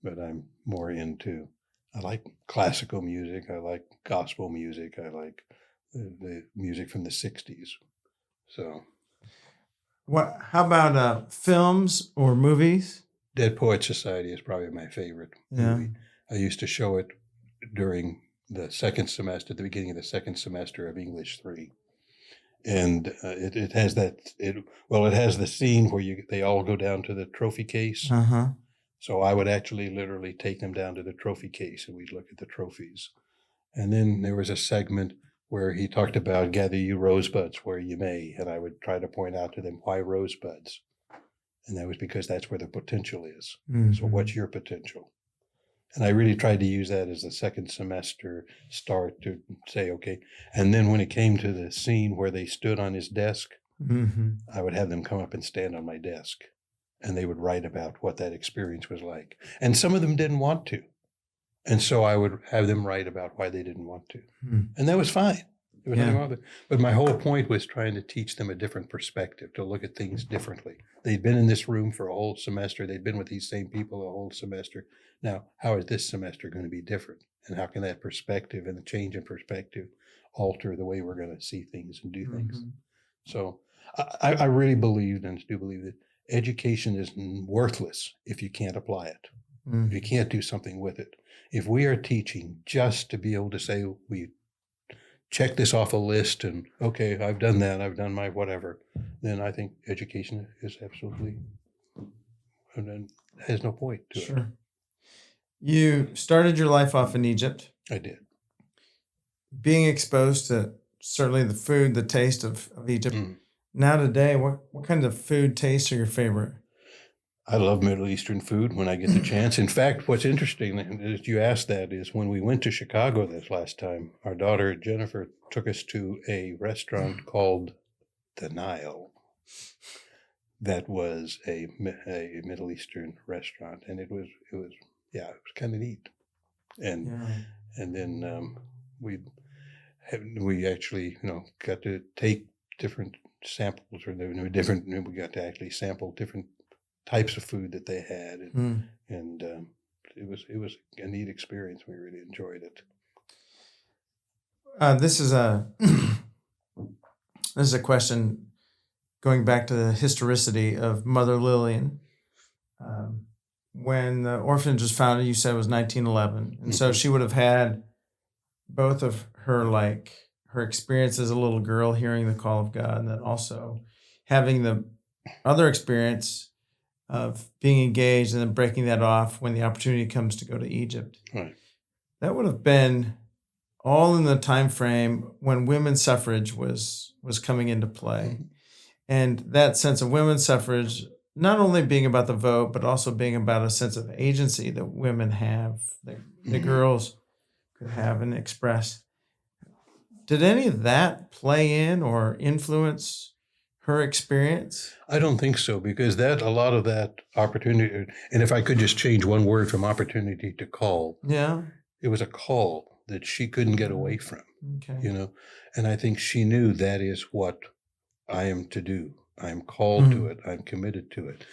[SPEAKER 2] but I'm more I like classical music. I like gospel music. I like the music from the 60s. So.
[SPEAKER 1] How about films or movies?
[SPEAKER 2] Dead Poets Society is probably my favorite movie. I used to show it during the beginning of the second semester of English 3. And it has it has the scene where they all go down to the trophy case.
[SPEAKER 1] Uh-huh.
[SPEAKER 2] So I would actually literally take them down to the trophy case and we'd look at the trophies. And then there was a segment where he talked about gather you rosebuds where you may. And I would try to point out to them why rosebuds. And that was because that's where the potential is. Mm-hmm. So what's your potential? And I really tried to use that as the second semester start to say, okay. And then when it came to the scene where they stood on his desk, I would have them come up and stand on my desk. And they would write about what that experience was like. And some of them didn't want to. And so I would have them write about why they didn't want to. And that was fine. There was nothing wrong with it. But my whole point was trying to teach them a different perspective, to look at things differently. They'd been in this room for a whole semester. They'd been with these same people a whole semester. Now, how is this semester going to be different? And how can that perspective and the change in perspective alter the way we're going to see things and do things?
[SPEAKER 1] Mhm.
[SPEAKER 2] So I really believe and do believe that education is worthless if you can't apply it.
[SPEAKER 1] Mhm.
[SPEAKER 2] If you can't do something with it. If we are teaching just to be able to say we check this off a list and okay, I've done that, I've done my whatever, then I think education is absolutely, and then has no point to it.
[SPEAKER 1] Sure. You started your life off in Egypt,
[SPEAKER 2] I did.
[SPEAKER 1] being exposed to certainly the food, the taste of Egypt.
[SPEAKER 2] Mm.
[SPEAKER 1] Now today, what kind of food tastes are your favorite?
[SPEAKER 2] I love Middle Eastern food when I get the chance. In fact, what's interesting is you asked that is when we went to Chicago this last time, our daughter Jennifer took us to a restaurant called The Nile. That was a Middle Eastern restaurant, and it was kind of neat. And
[SPEAKER 1] Yeah.
[SPEAKER 2] and then we actually got to take different samples, or we got to actually sample different types of food that they had, and it was a neat experience. We really enjoyed it.
[SPEAKER 1] This is a this is a question going back to the historicity of Mother Lillian. When the orphanage was founded, you said it was 1911, and so she would have had both of her her experience as a little girl hearing the call of God, and then also having the other experience of being engaged and then breaking that off when the opportunity comes to go to Egypt.
[SPEAKER 2] Right.
[SPEAKER 1] That would have been all in the time frame when women's suffrage was coming into play.
[SPEAKER 2] Mm-hmm.
[SPEAKER 1] And that sense of women's suffrage not only being about the vote, but also being about a sense of agency that women have, that the girls could have and express. Did any of that play in or influence her experience?
[SPEAKER 2] I don't think so, because a lot of that opportunity, and if I could just change one word from opportunity to call, it was a call that she couldn't get away from.
[SPEAKER 1] Okay.
[SPEAKER 2] And I think she knew that is what I am to do. I'm called to it. I'm committed to it.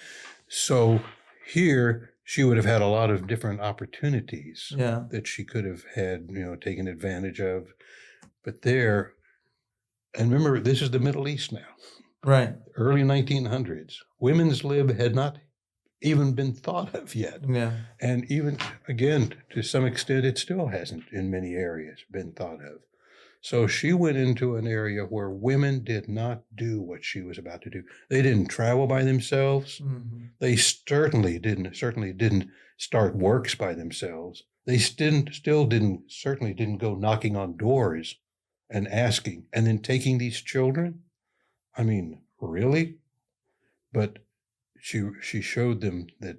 [SPEAKER 2] So here she would have had a lot of different opportunities that she could have had, taken advantage of. But there, and remember, this is the Middle East now.
[SPEAKER 1] Right.
[SPEAKER 2] Early 1900s, women's lib had not even been thought of yet.
[SPEAKER 1] Yeah.
[SPEAKER 2] And even, again, to some extent, it still hasn't in many areas been thought of. So she went into an area where women did not do what she was about to do. They didn't travel by themselves.
[SPEAKER 1] Mm-hmm.
[SPEAKER 2] They certainly didn't start works by themselves. They certainly didn't go knocking on doors and asking, and then taking these children. I mean, really? But she showed them that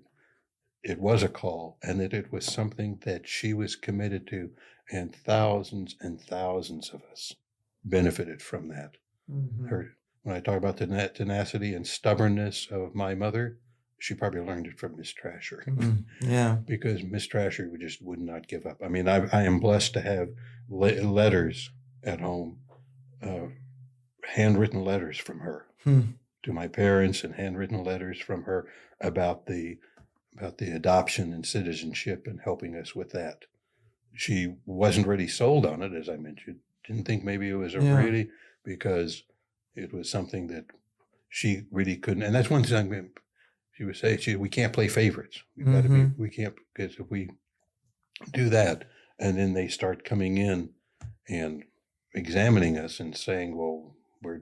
[SPEAKER 2] it was a call and that it was something that she was committed to, and thousands of us benefited from that.
[SPEAKER 1] Mm-hmm.
[SPEAKER 2] When I talk about the tenacity and stubbornness of my mother, she probably learned it from Miss Trasher.
[SPEAKER 1] Mm-hmm. Yeah.
[SPEAKER 2] Because Miss Trasher would not give up. I mean, I am blessed to have letters at home, handwritten letters from her to my parents, and handwritten letters from her about the adoption and citizenship and helping us with that. She wasn't really sold on it, as I mentioned. Didn't think maybe it was really, because it was something that she really couldn't. And that's one thing she would say, we can't play favorites. We've got to be, we can't, because if we do that, and then they start coming in and examining us and saying, well, we're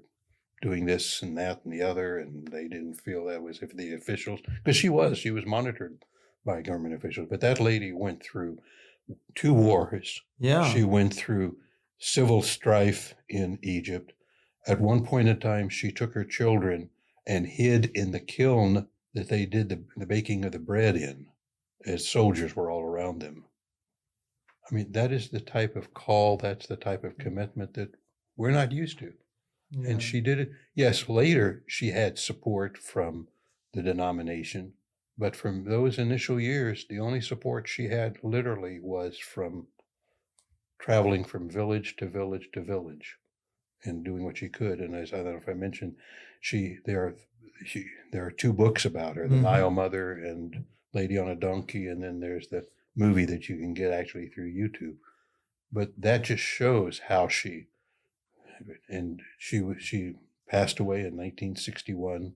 [SPEAKER 2] doing this and that and the other, and they didn't feel that was if the officials, because she was monitored by government officials. But that lady went through 2 wars.
[SPEAKER 1] Yeah.
[SPEAKER 2] She went through civil strife in Egypt. At one point in time, she took her children and hid in the kiln that they did the baking of the bread in, as soldiers were all around them. I mean, that is the type of call, that's the type of commitment that we're not used to. Yeah. And she did it. Yes, later she had support from the denomination, but from those initial years, the only support she had literally was from traveling from village to village to village and doing what she could. And as I don't know if I mentioned, there are 2 books about her, The Nile Mother and Lady on a Donkey, and then there's the movie that you can get actually through YouTube. But that just shows how she passed away in 1961.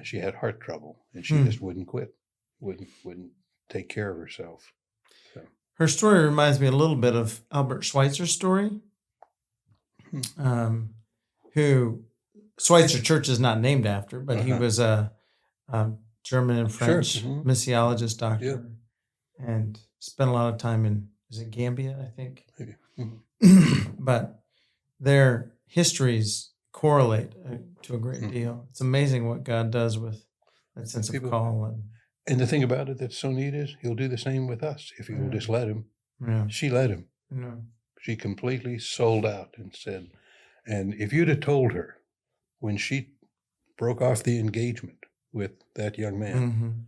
[SPEAKER 2] She had heart trouble, and she just wouldn't quit, wouldn't take care of herself. So.
[SPEAKER 1] Her story reminds me a little bit of Albert Schweitzer's story, who Schweitzer Church is not named after, but he was a German and French missiologist doctor, and spent a lot of time in, is it Gambia, I think? But their histories correlate to a great deal. It's amazing what God does with that sense of call.
[SPEAKER 2] And the thing about it that's so neat is he'll do the same with us if you'll just let him.
[SPEAKER 1] Yeah.
[SPEAKER 2] She let him.
[SPEAKER 1] Yeah.
[SPEAKER 2] She completely sold out and said, and if you'd have told her when she broke off the engagement with that young man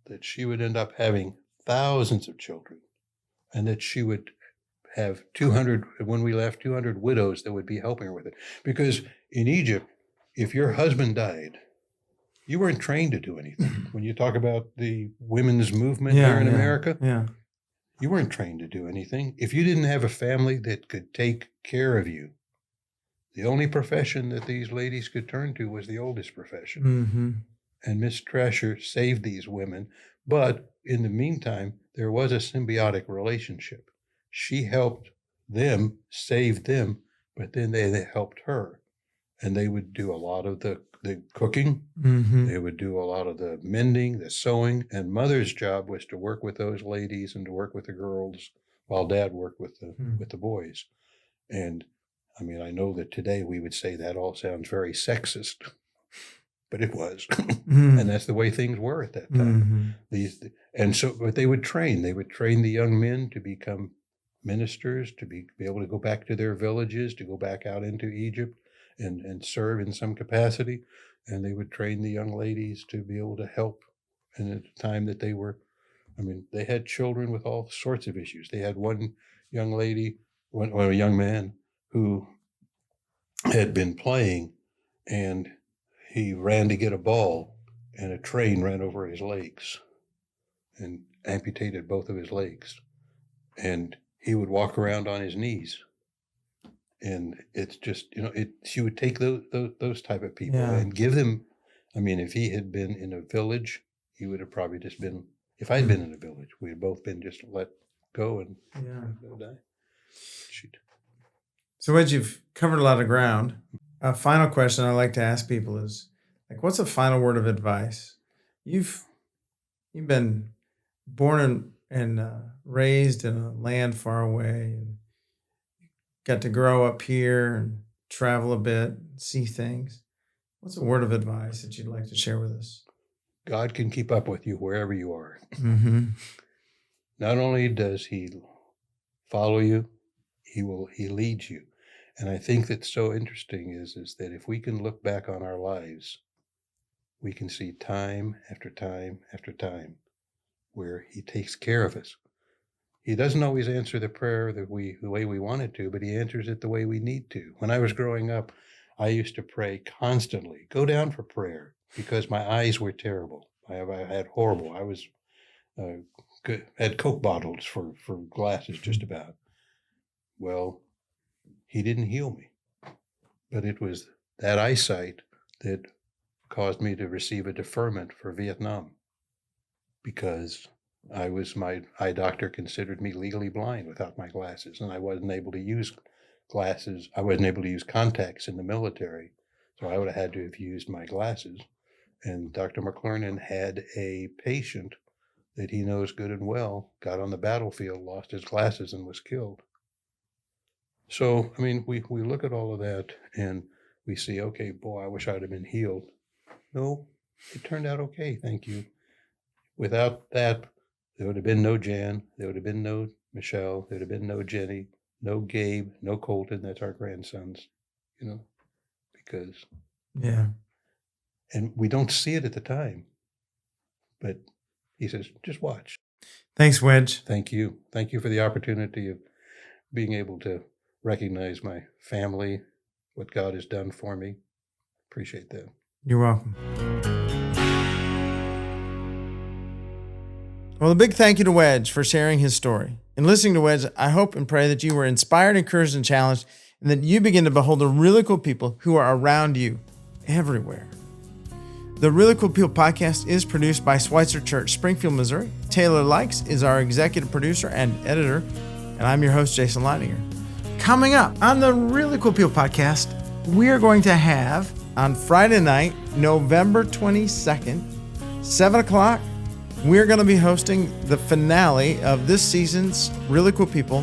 [SPEAKER 2] that she would end up having thousands of children, and that she would have 200, when we left, 200 widows that would be helping her with it. Because in Egypt, if your husband died, you weren't trained to do anything. When you talk about the women's movement here in America, you weren't trained to do anything. If you didn't have a family that could take care of you, the only profession that these ladies could turn to was the oldest profession. And Miss Trasher saved these women. But in the meantime, there was a symbiotic relationship. She helped them, saved them, but then they helped her. And they would do a lot of the cooking. They would do a lot of the mending, the sewing. And Mother's job was to work with those ladies and to work with the girls while Dad worked with the boys. And I mean, I know that today we would say that all sounds very sexist, but it was. And that's the way things were at that time. But they would train the young men to become ministers, to be able to go back to their villages, to go back out into Egypt and serve in some capacity. And they would train the young ladies to be able to help. And at the time that they had children with all sorts of issues. They had one young lady, a young man who had been playing, and he ran to get a ball, and a train ran over his legs and amputated both of his legs. And he would walk around on his knees. And it's just, she would take those type of people and give them, if he had been in a village, he would have probably just been, if I'd been in a village, we had both been just let go and die.
[SPEAKER 1] So, Wedge, you've covered a lot of ground. A final question I like to ask people is, what's a final word of advice? You've been born and raised in a land far away, and got to grow up here and travel a bit, see things. What's a word of advice that you'd like to share with us?
[SPEAKER 2] God can keep up with you wherever you are. Not only does he follow you, he leads you. And I think that's so interesting is that if we can look back on our lives, we can see time after time after time where he takes care of us. He doesn't always answer the prayer the way we wanted to, but he answers it the way we need to. When I was growing up, I used to pray constantly, go down for prayer, because my eyes were terrible. I had horrible. I was had Coke bottles for glasses just about. Well, he didn't heal me, but it was that eyesight that caused me to receive a deferment for Vietnam, because my eye doctor considered me legally blind without my glasses, and I wasn't able to use glasses. I wasn't able to use contacts in the military, so I would have had to have used my glasses. And Dr. McClernand had a patient that he knows good and well, got on the battlefield, lost his glasses, and was killed. So, we look at all of that and we see, okay, boy, I wish I'd have been healed. No, it turned out okay, thank you. Without that, there would have been no Jan, there would have been no Michelle, there would have been no Jenny, no Gabe, no Colton, that's our grandsons, because...
[SPEAKER 1] Yeah.
[SPEAKER 2] And we don't see it at the time, but he says, just watch.
[SPEAKER 1] Thanks, Wedge.
[SPEAKER 2] Thank you. Thank you for the opportunity of being able to recognize my family, what God has done for me. Appreciate that.
[SPEAKER 1] You're welcome. Well, a big thank you to Wedge for sharing his story. In listening to Wedge, I hope and pray that you were inspired, encouraged, and challenged, and that you begin to behold the really cool people who are around you everywhere. The Really Cool People podcast is produced by Schweitzer Church, Springfield, Missouri. Taylor Likes is our executive producer and editor, and I'm your host, Jason Leininger. Coming up on the Really Cool People podcast, we are going to have on Friday night, November 22nd, 7 o'clock, we're going to be hosting the finale of this season's Really Cool People.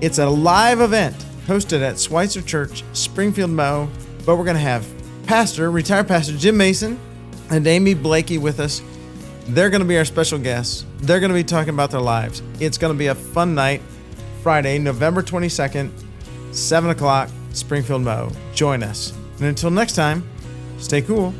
[SPEAKER 1] It's a live event hosted at Schweitzer Church, Springfield, Mo. But we're going to have retired pastor Jim Mason and Amy Blakey with us. They're going to be our special guests. They're going to be talking about their lives. It's going to be a fun night, Friday, November 22nd, 7 o'clock, Springfield, Mo. Join us. And until next time, stay cool.